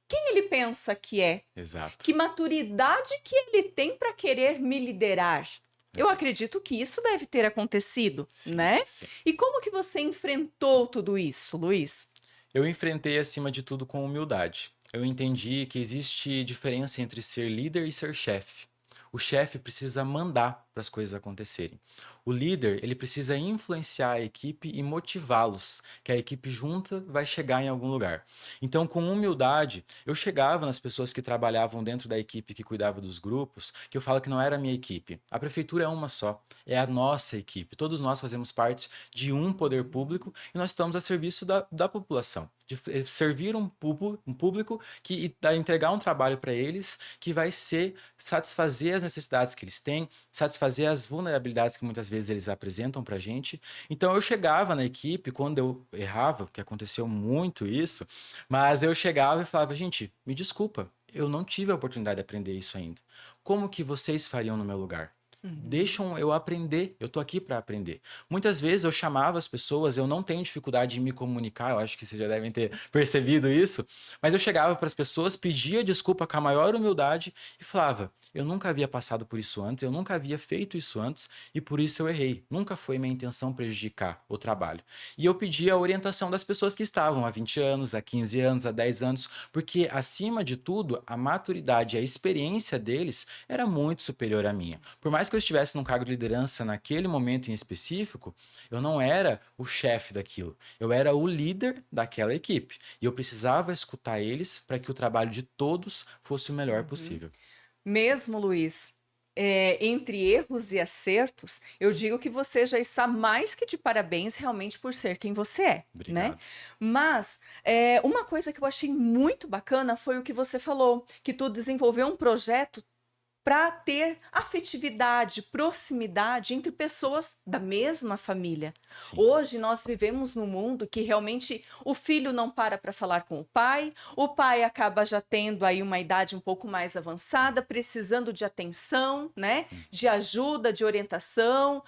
quem ele pensa que é? Exato. Que maturidade que ele tem para querer me liderar? Eu acredito que isso deve ter acontecido, Sim, né? sim. E como que você enfrentou tudo isso, Luiz? Eu enfrentei acima de tudo com humildade. Eu entendi que existe diferença entre ser líder e ser chefe. O chefe precisa mandar para as coisas acontecerem. O líder, ele precisa influenciar a equipe e motivá-los, que a equipe junta vai chegar em algum lugar. Então, com humildade, eu chegava nas pessoas que trabalhavam dentro da equipe que cuidava dos grupos, que eu falo que não era a minha equipe. A prefeitura é uma só, é a nossa equipe. Todos nós fazemos parte de um poder público e nós estamos a serviço da população, de servir um público que entregar um trabalho para eles que vai ser satisfazer as necessidades que eles têm, satisfazer as vulnerabilidades que muitas vezes eles apresentam para a gente. Então eu chegava na equipe, quando eu errava, porque aconteceu muito isso, mas eu chegava e falava, gente, me desculpa, eu não tive a oportunidade de aprender isso ainda. Como que vocês fariam no meu lugar? Deixam eu aprender, eu tô aqui para aprender. Muitas vezes eu chamava as pessoas, eu não tenho dificuldade em me comunicar, eu acho que vocês já devem ter percebido isso, mas eu chegava para as pessoas, pedia desculpa com a maior humildade e falava, eu nunca havia passado por isso antes, eu nunca havia feito isso antes e por isso eu errei. Nunca foi minha intenção prejudicar o trabalho. E eu pedia a orientação das pessoas que estavam há 20 anos, há 15 anos, há 10 anos, porque acima de tudo, a maturidade, a experiência deles era muito superior à minha. Por mais que que eu estivesse num cargo de liderança naquele momento em específico, eu não era o chefe daquilo. Eu era o líder daquela equipe. E eu precisava escutar eles para que o trabalho de todos fosse o melhor possível. Mesmo, Luiz, entre erros e acertos, eu digo que você já está mais que de parabéns realmente por ser quem você é, né? Obrigado. Mas uma coisa que eu achei muito bacana foi o que você falou, que tu desenvolveu um projeto para ter afetividade, proximidade entre pessoas da mesma família. Sim. Hoje nós vivemos num mundo que realmente o filho não para falar com o pai acaba já tendo aí uma idade um pouco mais avançada, precisando de atenção, né? De ajuda, de orientação,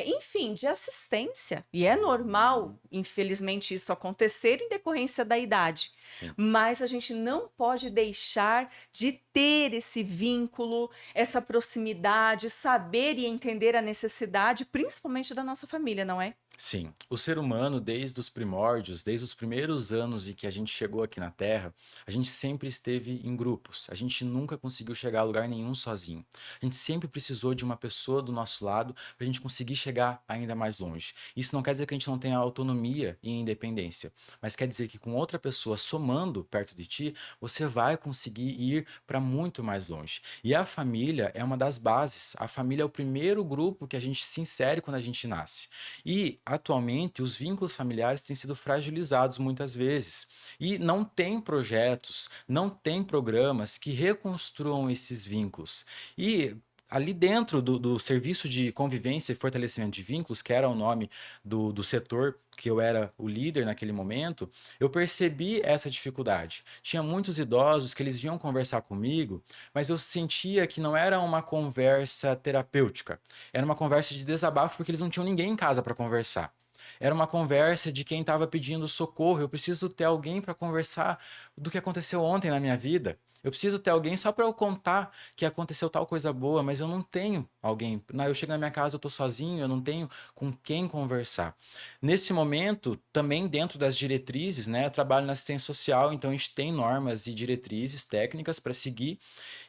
enfim, de assistência. E é normal, infelizmente, isso acontecer em decorrência da idade. Sim. Mas a gente não pode deixar de ter esse vínculo, essa proximidade, saber e entender a necessidade, principalmente da nossa família, não é? Sim, o ser humano, desde os primórdios, desde os primeiros anos em que a gente chegou aqui na Terra, a gente sempre esteve em grupos. A gente nunca conseguiu chegar a lugar nenhum sozinho. A gente sempre precisou de uma pessoa do nosso lado para a gente conseguir chegar ainda mais longe. Isso não quer dizer que a gente não tenha autonomia e independência, mas quer dizer que com outra pessoa somando perto de ti, você vai conseguir ir para muito mais longe. E a família é uma das bases. A família é o primeiro grupo que a gente se insere quando a gente nasce. E atualmente, os vínculos familiares têm sido fragilizados muitas vezes. E não tem projetos, não tem programas que reconstruam esses vínculos. E ali dentro do serviço de convivência e fortalecimento de vínculos, que era o nome do setor que eu era o líder naquele momento, eu percebi essa dificuldade. Tinha muitos idosos que eles vinham conversar comigo, mas eu sentia que não era uma conversa terapêutica. Era uma conversa de desabafo porque eles não tinham ninguém em casa para conversar. Era uma conversa de quem estava pedindo socorro. Eu preciso ter alguém para conversar do que aconteceu ontem na minha vida. Eu preciso ter alguém só para eu contar que aconteceu tal coisa boa, mas eu não tenho alguém. Eu chego na minha casa, eu estou sozinho, eu não tenho com quem conversar. Nesse momento, também dentro das diretrizes, né, eu trabalho na assistência social, então a gente tem normas e diretrizes técnicas para seguir.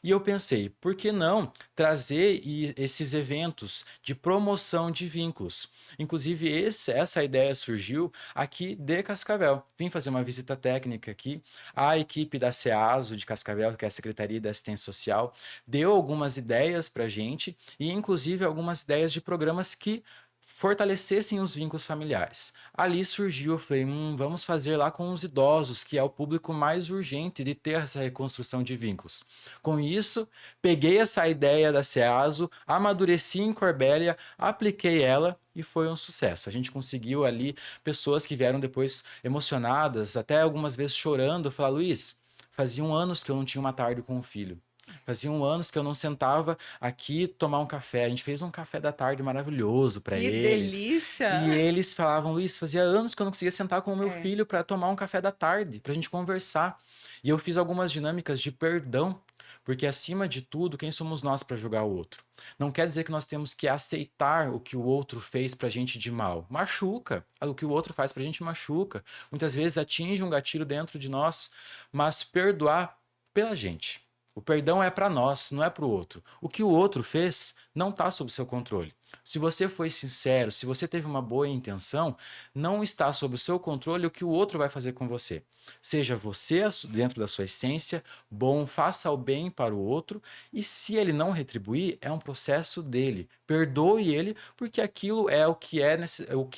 E eu pensei, por que não trazer esses eventos de promoção de vínculos? Inclusive, essa ideia surgiu aqui de Cascavel. Vim fazer uma visita técnica aqui. A equipe da SEASO de Cascavel, que é a Secretaria da Assistência Social, deu algumas ideias para a gente e, inclusive, algumas ideias de programas que fortalecessem os vínculos familiares. Ali surgiu, eu falei, vamos fazer lá com os idosos, que é o público mais urgente de ter essa reconstrução de vínculos. Com isso, peguei essa ideia da SEASO, amadureci em Corbélia, apliquei ela e foi um sucesso. A gente conseguiu ali pessoas que vieram depois emocionadas, até algumas vezes chorando, falar, Luiz, faziam anos que eu não tinha uma tarde com o filho. Faziam anos que eu não sentava aqui tomar um café. A gente fez um café da tarde maravilhoso para eles. Que delícia! E eles falavam, Luiz, fazia anos que eu não conseguia sentar com o meu filho para tomar um café da tarde, para a gente conversar. E eu fiz algumas dinâmicas de perdão, porque acima de tudo, quem somos nós para julgar o outro? Não quer dizer que nós temos que aceitar o que o outro fez pra gente de mal. Machuca. O que o outro faz pra gente machuca. Muitas vezes atinge um gatilho dentro de nós, mas perdoar pela gente. O perdão é para nós, não é para o outro. O que o outro fez não está sob seu controle. Se você foi sincero, se você teve uma boa intenção, não está sob o seu controle o que o outro vai fazer com você. Seja você dentro da sua essência, bom, faça o bem para o outro e se ele não retribuir, é um processo dele. Perdoe ele porque aquilo é o que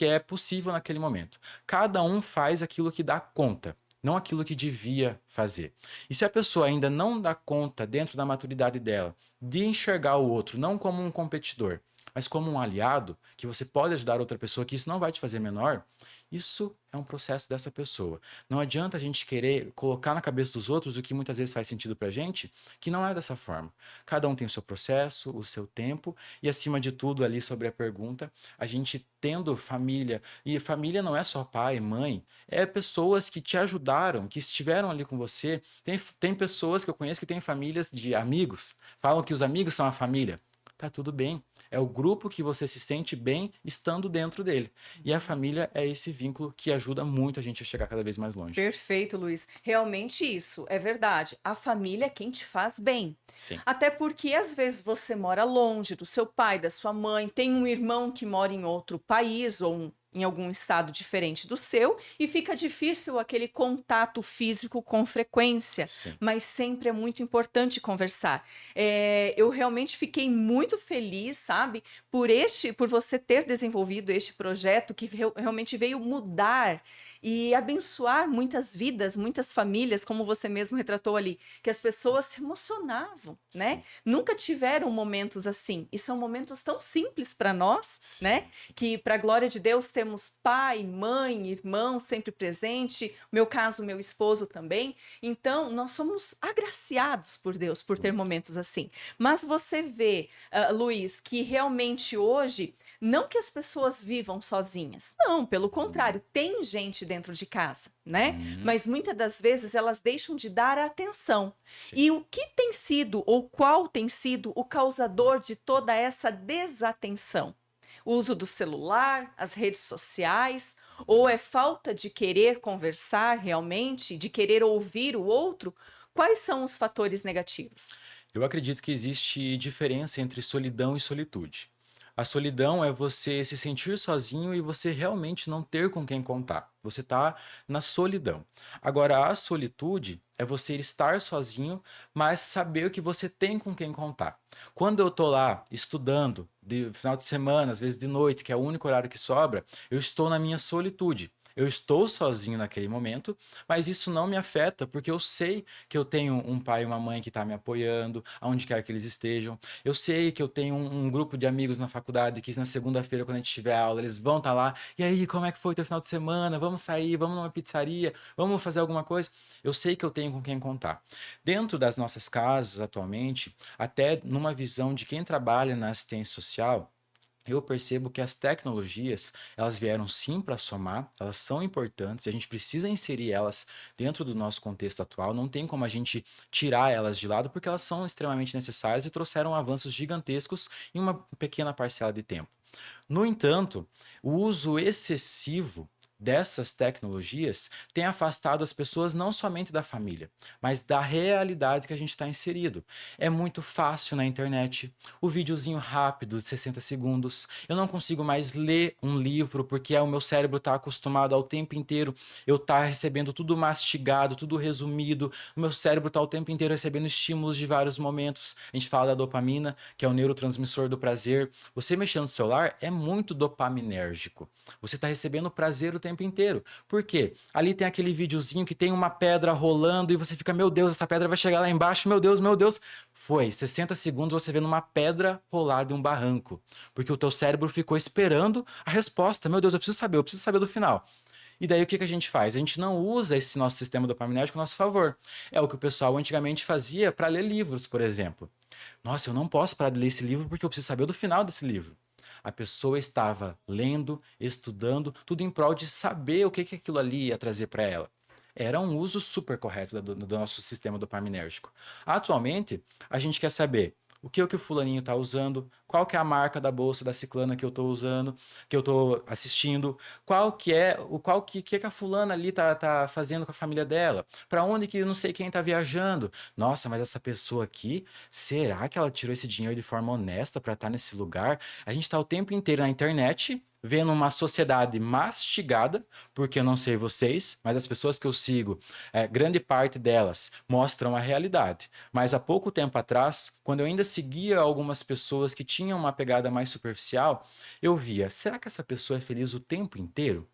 é possível naquele momento. Cada um faz aquilo que dá conta, não aquilo que devia fazer. E se a pessoa ainda não dá conta, dentro da maturidade dela, de enxergar o outro não como um competidor, mas como um aliado, que você pode ajudar outra pessoa, que isso não vai te fazer menor, isso é um processo dessa pessoa. Não adianta a gente querer colocar na cabeça dos outros o que muitas vezes faz sentido pra gente, que não é dessa forma. Cada um tem o seu processo, o seu tempo, e acima de tudo, ali sobre a pergunta, a gente tendo família, e família não é só pai, mãe, é pessoas que te ajudaram, que estiveram ali com você. Tem pessoas que eu conheço que têm famílias de amigos, falam que os amigos são a família. Tá tudo bem. É o grupo que você se sente bem estando dentro dele. E a família é esse vínculo que ajuda muito a gente a chegar cada vez mais longe. Perfeito, Luiz. Realmente isso é verdade. A família é quem te faz bem. Sim. Até porque às vezes você mora longe do seu pai, da sua mãe, tem um irmão que mora em outro país ou em algum estado diferente do seu e fica difícil aquele contato físico com frequência, Sim. mas sempre é muito importante conversar. Eu realmente fiquei muito feliz, sabe, por você ter desenvolvido este projeto que realmente veio mudar e abençoar muitas vidas, muitas famílias, como você mesmo retratou ali, que as pessoas se emocionavam, né? Sim. Nunca tiveram momentos assim. E são momentos tão simples para nós, Sim, né? sim. Que, para a glória de Deus, temos pai, mãe, irmão sempre presente. Meu caso, meu esposo também. Então, nós somos agraciados por Deus por ter momentos assim. Mas você vê, Luiz, que realmente hoje não que as pessoas vivam sozinhas. Não, pelo contrário, tem gente dentro de casa, né? Mas muitas das vezes elas deixam de dar atenção. Sim. E o que tem sido, ou qual tem sido o causador de toda essa desatenção? O uso do celular, as redes sociais, ou é falta de querer conversar realmente, de querer ouvir o outro? Quais são os fatores negativos? Eu acredito que existe diferença entre solidão e solitude. A solidão é você se sentir sozinho e você realmente não ter com quem contar. Você está na solidão. Agora, a solitude é você estar sozinho, mas saber que você tem com quem contar. Quando eu estou lá estudando, de final de semana, às vezes de noite, que é o único horário que sobra, eu estou na minha solitude. Eu estou sozinho naquele momento, mas isso não me afeta porque eu sei que eu tenho um pai e uma mãe que está me apoiando, aonde quer que eles estejam. Eu sei que eu tenho um grupo de amigos na faculdade que na segunda-feira, quando a gente tiver aula, eles vão estar lá. E aí, como é que foi o teu final de semana? Vamos sair, vamos numa pizzaria, vamos fazer alguma coisa? Eu sei que eu tenho com quem contar. Dentro das nossas casas, atualmente, até numa visão de quem trabalha na assistência social, eu percebo que as tecnologias, elas vieram sim para somar, elas são importantes, a gente precisa inserir elas dentro do nosso contexto atual, não tem como a gente tirar elas de lado, porque elas são extremamente necessárias e trouxeram avanços gigantescos em uma pequena parcela de tempo. No entanto, o uso excessivo dessas tecnologias tem afastado as pessoas não somente da família, mas da realidade que a gente está inserido. É muito fácil na internet, o videozinho rápido de 60 segundos. Eu não consigo mais ler um livro porque o meu cérebro está acostumado ao tempo inteiro eu estar recebendo tudo mastigado, tudo resumido. O meu cérebro está o tempo inteiro recebendo estímulos de vários momentos. A gente fala da dopamina, que é o neurotransmissor do prazer. Você mexendo no celular é muito dopaminérgico. Você está recebendo prazer o tempo inteiro. Por quê? Ali tem aquele videozinho que tem uma pedra rolando e você fica, meu Deus, essa pedra vai chegar lá embaixo, meu Deus, meu Deus. Foi 60 segundos você vendo uma pedra rolar de um barranco. Porque o teu cérebro ficou esperando a resposta. Meu Deus, eu preciso saber do final. E daí o que a gente faz? A gente não usa esse nosso sistema dopaminérgico a nosso favor. É o que o pessoal antigamente fazia para ler livros, por exemplo. Nossa, eu não posso parar de ler esse livro porque eu preciso saber do final desse livro. A pessoa estava lendo, estudando, tudo em prol de saber o que aquilo ali ia trazer para ela. Era um uso super correto do nosso sistema dopaminérgico. Atualmente, a gente quer saber o que o fulaninho está usando, qual que é a marca da bolsa da ciclana que eu estou usando, que eu estou assistindo, qual que a fulana ali tá fazendo com a família dela, para onde que não sei quem está viajando. Nossa, mas essa pessoa aqui, será que ela tirou esse dinheiro de forma honesta para estar nesse lugar? A gente está o tempo inteiro na internet, vendo uma sociedade mastigada, porque eu não sei vocês, mas as pessoas que eu sigo, grande parte delas mostram a realidade. Mas há pouco tempo atrás, quando eu ainda seguia algumas pessoas que tinham uma pegada mais superficial, eu via, será que essa pessoa é feliz o tempo inteiro?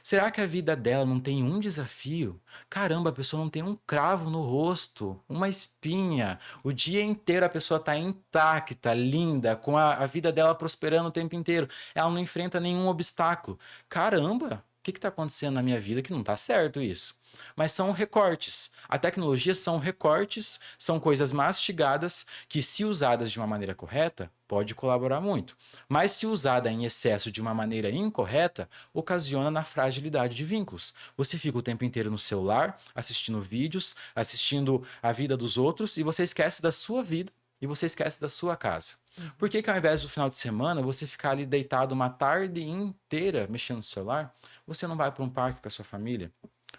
Será que a vida dela não tem um desafio? Caramba, a pessoa não tem um cravo no rosto, uma espinha. O dia inteiro a pessoa está intacta, linda, com a vida dela prosperando o tempo inteiro. Ela não enfrenta nenhum obstáculo. Caramba, o que está acontecendo na minha vida que não está certo isso? Mas são recortes. A tecnologia são recortes, são coisas mastigadas que, se usadas de uma maneira correta, pode colaborar muito. Mas se usada em excesso de uma maneira incorreta, ocasiona na fragilidade de vínculos. Você fica o tempo inteiro no celular, assistindo vídeos, assistindo a vida dos outros, e você esquece da sua vida e você esquece da sua casa. Por que que ao invés do final de semana você ficar ali deitado uma tarde inteira mexendo no celular, você não vai para um parque com a sua família?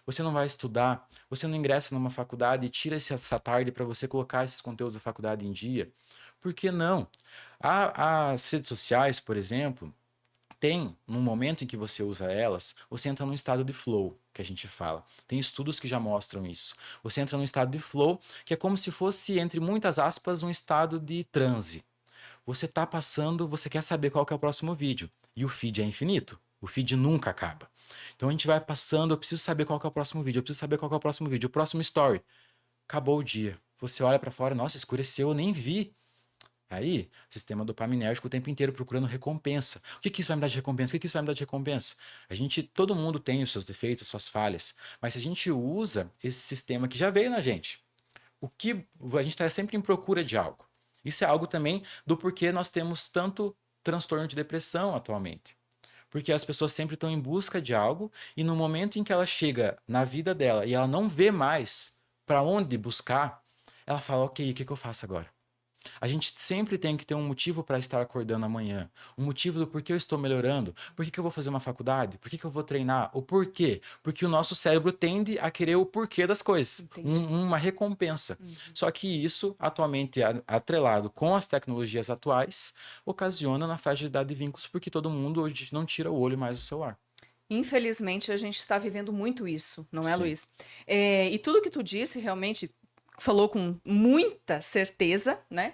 Você não vai estudar, você não ingressa numa faculdade e tira essa tarde para você colocar esses conteúdos da faculdade em dia? Por que não? As redes sociais, por exemplo, tem, no momento em que você usa elas, você entra num estado de flow, que a gente fala. Tem estudos que já mostram isso. Você entra num estado de flow, que é como se fosse, entre muitas aspas, um estado de transe. Você tá passando, você quer saber qual que é o próximo vídeo. E o feed é infinito. O feed nunca acaba. Então a gente vai passando, eu preciso saber qual que é o próximo vídeo, eu preciso saber qual que é o próximo vídeo, o próximo story. Acabou o dia. Você olha para fora, nossa, escureceu, eu nem vi. Aí, sistema dopaminérgico o tempo inteiro procurando recompensa. O que que isso vai me dar de recompensa? O que que isso vai me dar de recompensa? Todo mundo tem os seus defeitos, as suas falhas, mas se a gente usa esse sistema que já veio na gente, a gente está sempre em procura de algo. Isso é algo também do porquê nós temos tanto transtorno de depressão atualmente. Porque as pessoas sempre estão em busca de algo e no momento em que ela chega na vida dela e ela não vê mais para onde buscar, ela fala, ok, o que que eu faço agora? A gente sempre tem que ter um motivo para estar acordando amanhã. Um motivo do porquê eu estou melhorando. Por que que eu vou fazer uma faculdade? Por que que eu vou treinar? O porquê? Porque o nosso cérebro tende a querer o porquê das coisas. Uma recompensa. Só que isso, atualmente atrelado com as tecnologias atuais, ocasiona na fragilidade de vínculos, porque todo mundo hoje não tira o olho mais do celular. Infelizmente, a gente está vivendo muito isso, não é, Sim. Luiz? E tudo que tu disse realmente falou com muita certeza, né?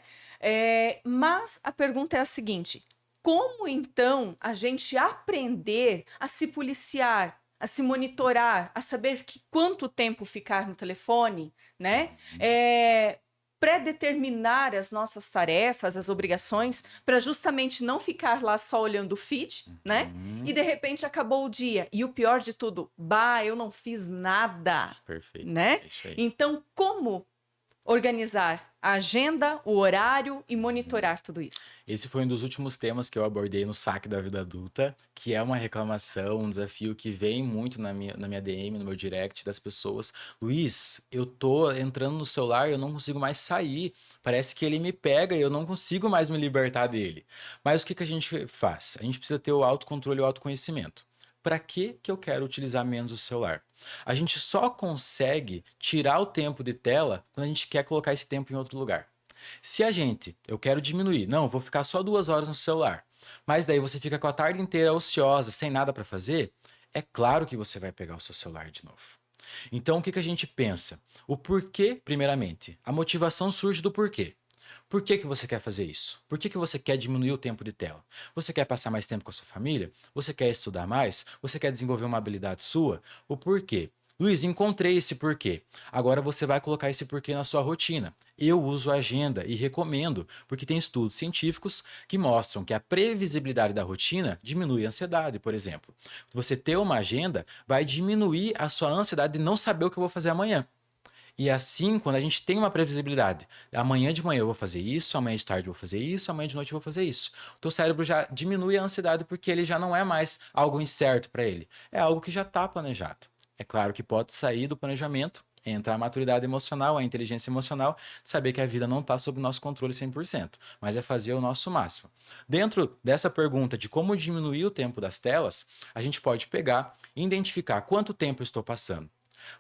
Mas a pergunta é a seguinte: como então a gente aprender a se policiar, a se monitorar, a saber quanto tempo ficar no telefone, né? Predeterminar as nossas tarefas, as obrigações, para justamente não ficar lá só olhando o feed, né? E de repente acabou o dia. E o pior de tudo, eu não fiz nada. Perfeito. Né? É isso aí. Então, como organizar a agenda, o horário e monitorar tudo isso? Esse foi um dos últimos temas que eu abordei no Saque da Vida Adulta, que é uma reclamação, um desafio que vem muito na minha DM, no meu direct das pessoas. Luiz, eu tô entrando no celular e eu não consigo mais sair. Parece que ele me pega e eu não consigo mais me libertar dele. Mas o que que a gente faz? A gente precisa ter o autocontrole e o autoconhecimento. Para que eu quero utilizar menos o celular? A gente só consegue tirar o tempo de tela quando a gente quer colocar esse tempo em outro lugar. Se eu quero diminuir, não, vou ficar só 2 horas no celular, mas daí você fica com a tarde inteira ociosa, sem nada para fazer, é claro que você vai pegar o seu celular de novo. Então o que que a gente pensa? O porquê, primeiramente. A motivação surge do porquê. Por que que você quer fazer isso? Por que que você quer diminuir o tempo de tela? Você quer passar mais tempo com a sua família? Você quer estudar mais? Você quer desenvolver uma habilidade sua? O porquê? Luiz, encontrei esse porquê. Agora você vai colocar esse porquê na sua rotina. Eu uso a agenda e recomendo, porque tem estudos científicos que mostram que a previsibilidade da rotina diminui a ansiedade, por exemplo. Você ter uma agenda vai diminuir a sua ansiedade de não saber o que eu vou fazer amanhã. E assim, quando a gente tem uma previsibilidade, amanhã de manhã eu vou fazer isso, amanhã de tarde eu vou fazer isso, amanhã de noite eu vou fazer isso. O teu cérebro já diminui a ansiedade porque ele já não é mais algo incerto para ele. É algo que já está planejado. É claro que pode sair do planejamento, entrar a maturidade emocional, a inteligência emocional, saber que a vida não está sob nosso controle 100%, mas é fazer o nosso máximo. Dentro dessa pergunta de como diminuir o tempo das telas, a gente pode pegar e identificar quanto tempo eu estou passando.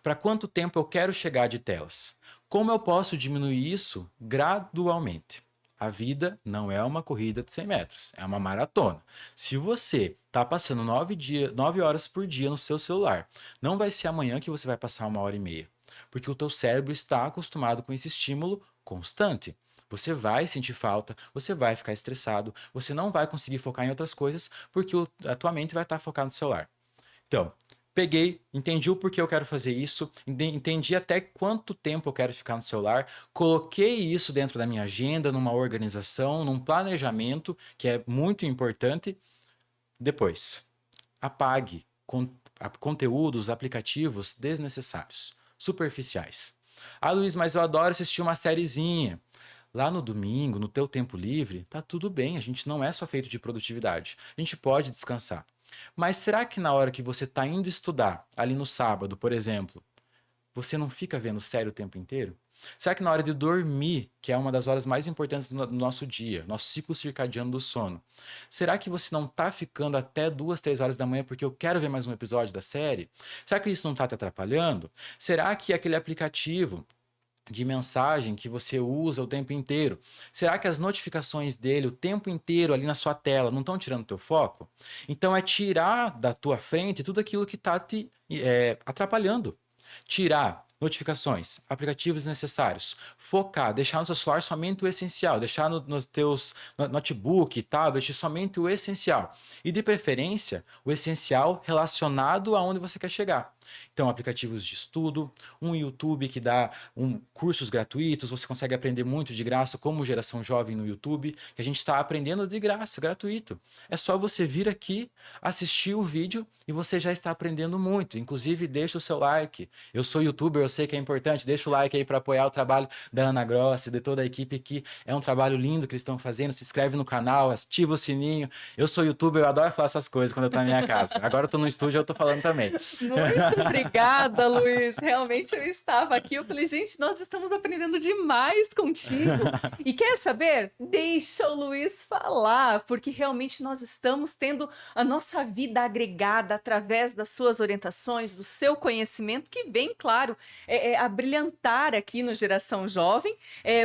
Para quanto tempo eu quero chegar de telas? Como eu posso diminuir isso gradualmente? A vida não é uma corrida de 100 metros, é uma maratona. Se você está passando 9 horas por dia no seu celular, não vai ser amanhã que você vai passar 1 hora e meia, porque o teu cérebro está acostumado com esse estímulo constante. Você vai sentir falta, você vai ficar estressado, você não vai conseguir focar em outras coisas, porque a tua mente vai estar focada no celular. Então, peguei, entendi o porquê eu quero fazer isso, entendi até quanto tempo eu quero ficar no celular, coloquei isso dentro da minha agenda, numa organização, num planejamento, que é muito importante. Depois, apague conteúdos, aplicativos desnecessários, superficiais. Ah, Luiz, mas eu adoro assistir uma sériezinha. Lá no domingo, no teu tempo livre, tá tudo bem, a gente não é só feito de produtividade. A gente pode descansar. Mas será que na hora que você está indo estudar, ali no sábado, por exemplo, você não fica vendo série o tempo inteiro? Será que na hora de dormir, que é uma das horas mais importantes do nosso dia, nosso ciclo circadiano do sono, será que você não está ficando até 2, 3 horas da manhã porque eu quero ver mais um episódio da série? Será que isso não está te atrapalhando? Será que aquele aplicativo de mensagem que você usa o tempo inteiro, será que as notificações dele o tempo inteiro ali na sua tela não estão tirando o teu foco? Então é tirar da tua frente tudo aquilo que está te atrapalhando. Tirar notificações, aplicativos desnecessários, focar, deixar no seu celular somente o essencial, deixar nos teus notebook, tablet, somente o essencial. E de preferência, o essencial relacionado aonde você quer chegar. Então, aplicativos de estudo, um YouTube que dá cursos gratuitos, você consegue aprender muito de graça, como Geração Jovem no YouTube, que a gente está aprendendo de graça, gratuito. É só você vir aqui, assistir o vídeo e você já está aprendendo muito. Inclusive, deixa o seu like. Eu sou youtuber, eu sei que é importante, deixa o like aí para apoiar o trabalho da Ana Grossi, de toda a equipe que é um trabalho lindo que eles estão fazendo. Se inscreve no canal, ativa o sininho. Eu sou youtuber, eu adoro falar essas coisas quando eu estou na minha casa. Agora eu estou no estúdio e eu estou falando também. Muito obrigada, Luiz. Realmente eu estava aqui, eu falei, gente, nós estamos aprendendo demais contigo. E quer saber? Deixa o Luiz falar, porque realmente nós estamos tendo a nossa vida agregada através das suas orientações, do seu conhecimento, que vem, claro, a brilhantar aqui no Geração Jovem.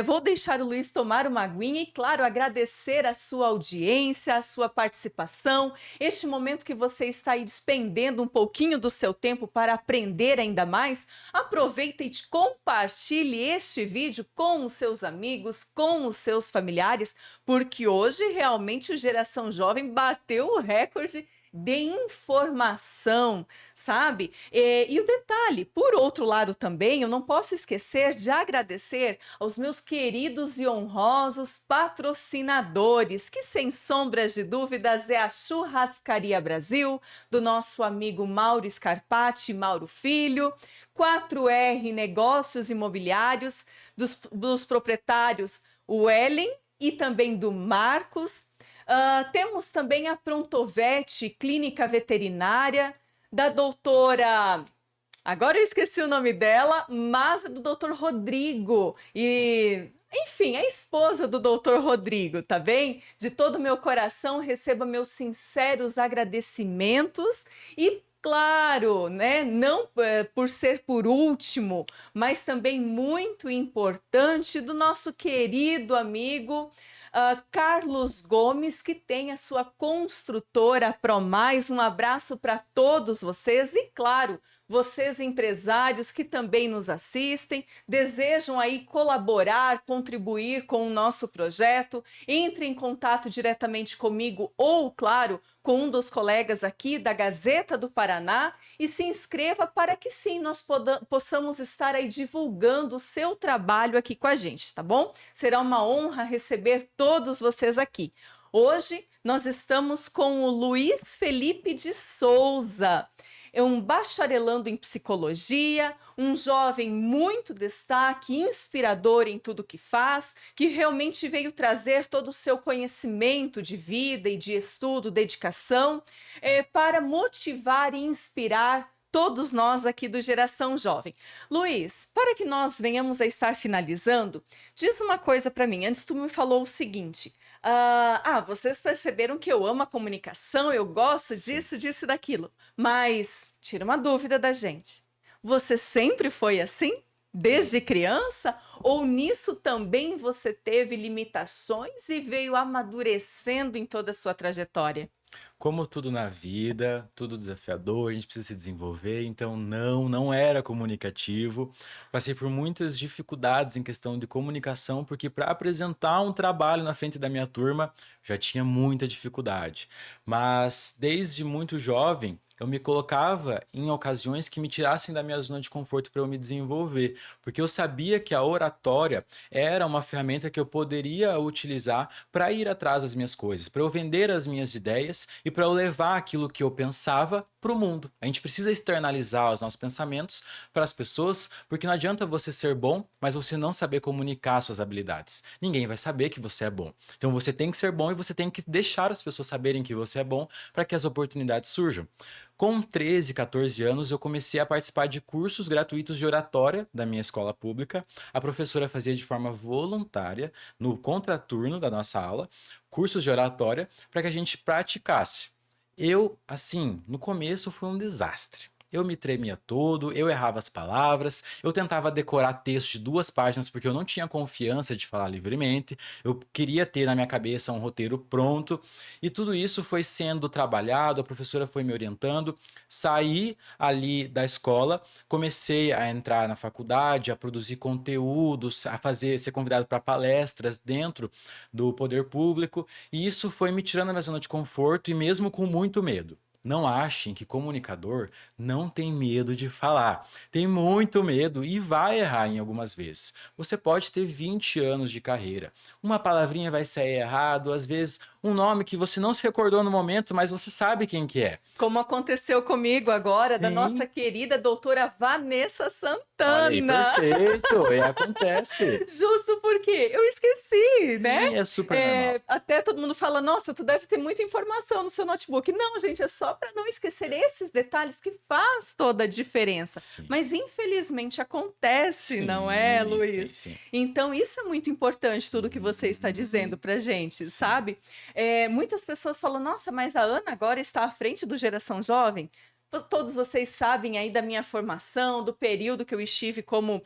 Vou deixar o Luiz tomar uma aguinha e, claro, agradecer a sua audiência, a sua participação, este momento que você está aí despendendo um pouquinho do seu tempo para aprender ainda mais. Aproveita e compartilhe este vídeo com os seus amigos, com os seus familiares, porque hoje realmente o Geração Jovem bateu o recorde de informação, sabe? E o detalhe, por outro lado também, eu não posso esquecer de agradecer aos meus queridos e honrosos patrocinadores, que sem sombras de dúvidas é a Churrascaria Brasil, do nosso amigo Mauro Scarpati, Mauro Filho, 4R Negócios Imobiliários, dos proprietários Wellen e também do Marcos. Temos também a Prontovete, clínica veterinária, da doutora... Agora eu esqueci o nome dela, mas é do doutor Rodrigo. E, enfim, a esposa do doutor Rodrigo, tá bem? De todo o meu coração, receba meus sinceros agradecimentos e... Claro, né? Não por ser por último, mas também muito importante, do nosso querido amigo Carlos Gomes, que tem a sua construtora Promais. Um abraço para todos vocês e, claro, vocês empresários que também nos assistem, desejam aí colaborar, contribuir com o nosso projeto, entre em contato diretamente comigo ou, claro, com um dos colegas aqui da Gazeta do Paraná e se inscreva para que sim, nós possamos estar aí divulgando o seu trabalho aqui com a gente, tá bom? Será uma honra receber todos vocês aqui. Hoje nós estamos com o Luiz Felipe de Souza. É um bacharelando em psicologia, um jovem muito destaque, inspirador em tudo que faz, que realmente veio trazer todo o seu conhecimento de vida e de estudo, dedicação, para motivar e inspirar todos nós aqui do Geração Jovem. Luiz, para que nós venhamos a estar finalizando, diz uma coisa para mim. Antes tu me falou o seguinte... vocês perceberam que eu amo a comunicação, eu gosto disso, disso e daquilo. Mas tira uma dúvida da gente. Você sempre foi assim? Desde criança? Ou nisso também você teve limitações e veio amadurecendo em toda a sua trajetória? Como tudo na vida, tudo desafiador, a gente precisa se desenvolver, então não era comunicativo. Passei por muitas dificuldades em questão de comunicação, porque para apresentar um trabalho na frente da minha turma já tinha muita dificuldade. Mas desde muito jovem, eu me colocava em ocasiões que me tirassem da minha zona de conforto para eu me desenvolver, porque eu sabia que a oratória era uma ferramenta que eu poderia utilizar para ir atrás das minhas coisas, para eu vender as minhas ideias e para eu levar aquilo que eu pensava para o mundo. A gente precisa externalizar os nossos pensamentos para as pessoas, porque não adianta você ser bom, mas você não saber comunicar suas habilidades. Ninguém vai saber que você é bom. Então você tem que ser bom e você tem que deixar as pessoas saberem que você é bom para que as oportunidades surjam. Com 13, 14 anos, eu comecei a participar de cursos gratuitos de oratória da minha escola pública. A professora fazia de forma voluntária, no contraturno da nossa aula, cursos de oratória para que a gente praticasse. Eu, assim, no começo foi um desastre. Eu me tremia todo, eu errava as palavras, eu tentava decorar texto de 2 páginas porque eu não tinha confiança de falar livremente, eu queria ter na minha cabeça um roteiro pronto, e tudo isso foi sendo trabalhado, a professora foi me orientando, saí ali da escola, comecei a entrar na faculdade, a produzir conteúdos, a ser convidado para palestras dentro do poder público, e isso foi me tirando da minha zona de conforto e mesmo com muito medo. Não achem que comunicador não tem medo de falar. Tem muito medo e vai errar em algumas vezes. Você pode ter 20 anos de carreira. Uma palavrinha vai sair errado, às vezes um nome que você não se recordou no momento, mas você sabe quem que é. Como aconteceu comigo agora, da nossa Sim. querida doutora Vanessa Santana. Olha aí, perfeito. E acontece. Justo porque eu esqueci, né? Sim, é super normal. Até todo mundo fala, nossa, tu deve ter muita informação no seu notebook. Não, gente, é só para não esquecer esses detalhes que faz toda a diferença. Sim. Mas infelizmente acontece, Sim, não é, Luiz? sim. Então isso é muito importante, tudo que você está dizendo pra gente, sabe? Muitas pessoas falam, nossa, mas a Ana agora está à frente do Geração Jovem. Todos vocês sabem aí da minha formação, do período que eu estive como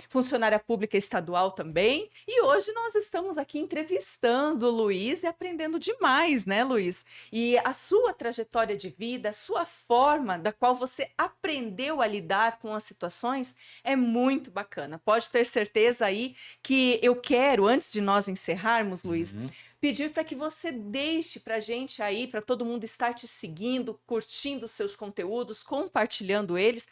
funcionária pública estadual também. E hoje nós estamos aqui entrevistando o Luiz e aprendendo demais, né, Luiz? E a sua trajetória de vida, a sua forma da qual você aprendeu a lidar com as situações é muito bacana. Pode ter certeza aí que eu quero, antes de nós encerrarmos, Luiz, pedir para que você deixe para a gente aí, para todo mundo estar te seguindo, curtindo seus conteúdos, compartilhando eles.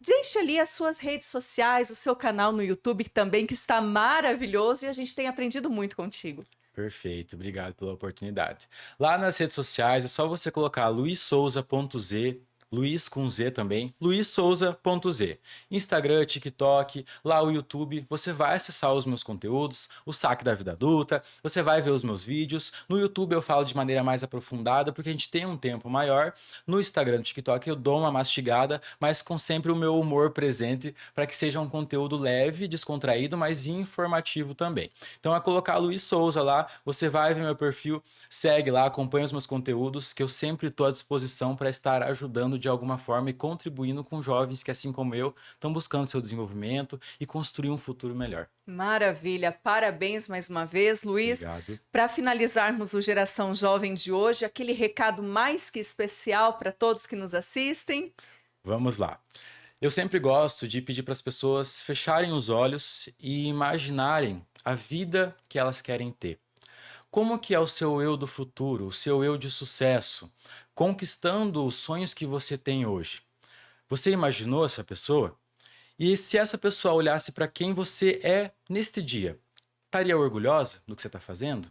Deixe ali as suas redes sociais, o seu canal no YouTube também, que está maravilhoso e a gente tem aprendido muito contigo. Perfeito, obrigado pela oportunidade. Lá nas redes sociais é só você colocar luizsouza.z, Luiz com Z também, luizsouza.z. Instagram, TikTok, lá o YouTube, você vai acessar os meus conteúdos, o Saque da Vida Adulta, você vai ver os meus vídeos. No YouTube eu falo de maneira mais aprofundada, porque a gente tem um tempo maior. No Instagram, no TikTok eu dou uma mastigada, mas com sempre o meu humor presente, para que seja um conteúdo leve, descontraído, mas informativo também. Então é colocar Luiz Souza lá, você vai ver meu perfil, segue lá, acompanha os meus conteúdos, que eu sempre estou à disposição para estar ajudando de alguma forma e contribuindo com jovens que, assim como eu, estão buscando seu desenvolvimento e construir um futuro melhor. Maravilha, parabéns mais uma vez, Luiz. Obrigado. Para finalizarmos o Geração Jovem de hoje, aquele recado mais que especial para todos que nos assistem. Vamos lá. Eu sempre gosto de pedir para as pessoas fecharem os olhos e imaginarem a vida que elas querem ter. Como que é o seu eu do futuro, o seu eu de sucesso, conquistando os sonhos que você tem hoje? Você imaginou essa pessoa? E se essa pessoa olhasse para quem você é neste dia, estaria orgulhosa do que você está fazendo?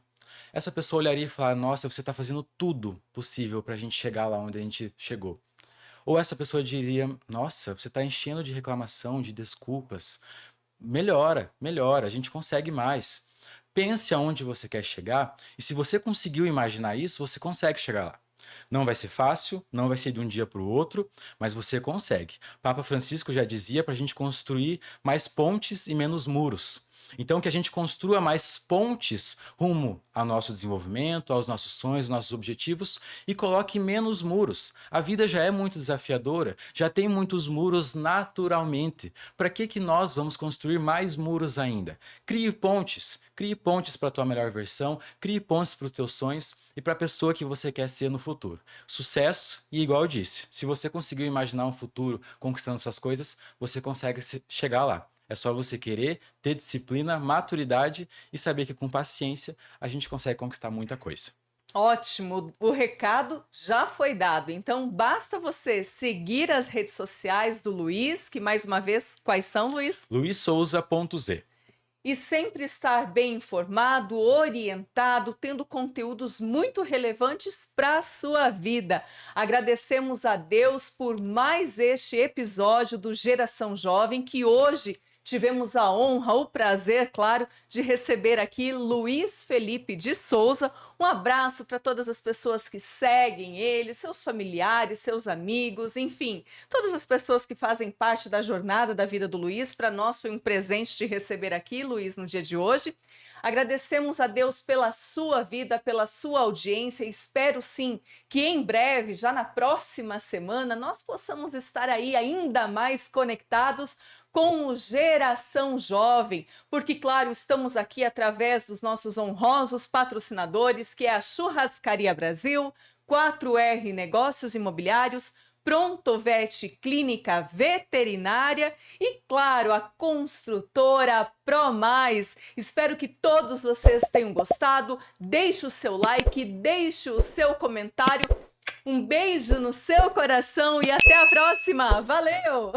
Essa pessoa olharia e falaria, nossa, você está fazendo tudo possível para a gente chegar lá onde a gente chegou. Ou essa pessoa diria, nossa, você está enchendo de reclamação, de desculpas. Melhora, melhora, a gente consegue mais. Pense aonde você quer chegar e se você conseguiu imaginar isso, você consegue chegar lá. Não vai ser fácil, não vai ser de um dia para o outro, mas você consegue. Papa Francisco já dizia para a gente construir mais pontes e menos muros. Então, que a gente construa mais pontes rumo ao nosso desenvolvimento, aos nossos sonhos, aos nossos objetivos e coloque menos muros. A vida já é muito desafiadora, já tem muitos muros naturalmente. Para que nós vamos construir mais muros ainda? Crie pontes para a tua melhor versão, crie pontes para os teus sonhos e para a pessoa que você quer ser no futuro. Sucesso, e igual eu disse, se você conseguiu imaginar um futuro conquistando suas coisas, você consegue chegar lá. É só você querer, ter disciplina, maturidade e saber que com paciência a gente consegue conquistar muita coisa. Ótimo, o recado já foi dado. Então basta você seguir as redes sociais do Luiz, que mais uma vez, quais são, Luiz? luizsouza.z. E sempre estar bem informado, orientado, tendo conteúdos muito relevantes para a sua vida. Agradecemos a Deus por mais este episódio do Geração Jovem, que hoje tivemos a honra, o prazer, claro, de receber aqui Luiz Felipe de Souza. Um abraço para todas as pessoas que seguem ele, seus familiares, seus amigos, enfim, todas as pessoas que fazem parte da jornada da vida do Luiz. Para nós foi um presente de receber aqui, Luiz, no dia de hoje. Agradecemos a Deus pela sua vida, pela sua audiência. Espero sim que em breve, já na próxima semana, nós possamos estar aí ainda mais conectados com o Geração Jovem, porque, claro, estamos aqui através dos nossos honrosos patrocinadores, que é a Churrascaria Brasil, 4R Negócios Imobiliários, Prontovet Clínica Veterinária e, claro, a construtora ProMais. Espero que todos vocês tenham gostado. Deixe o seu like, deixe o seu comentário. Um beijo no seu coração e até a próxima. Valeu!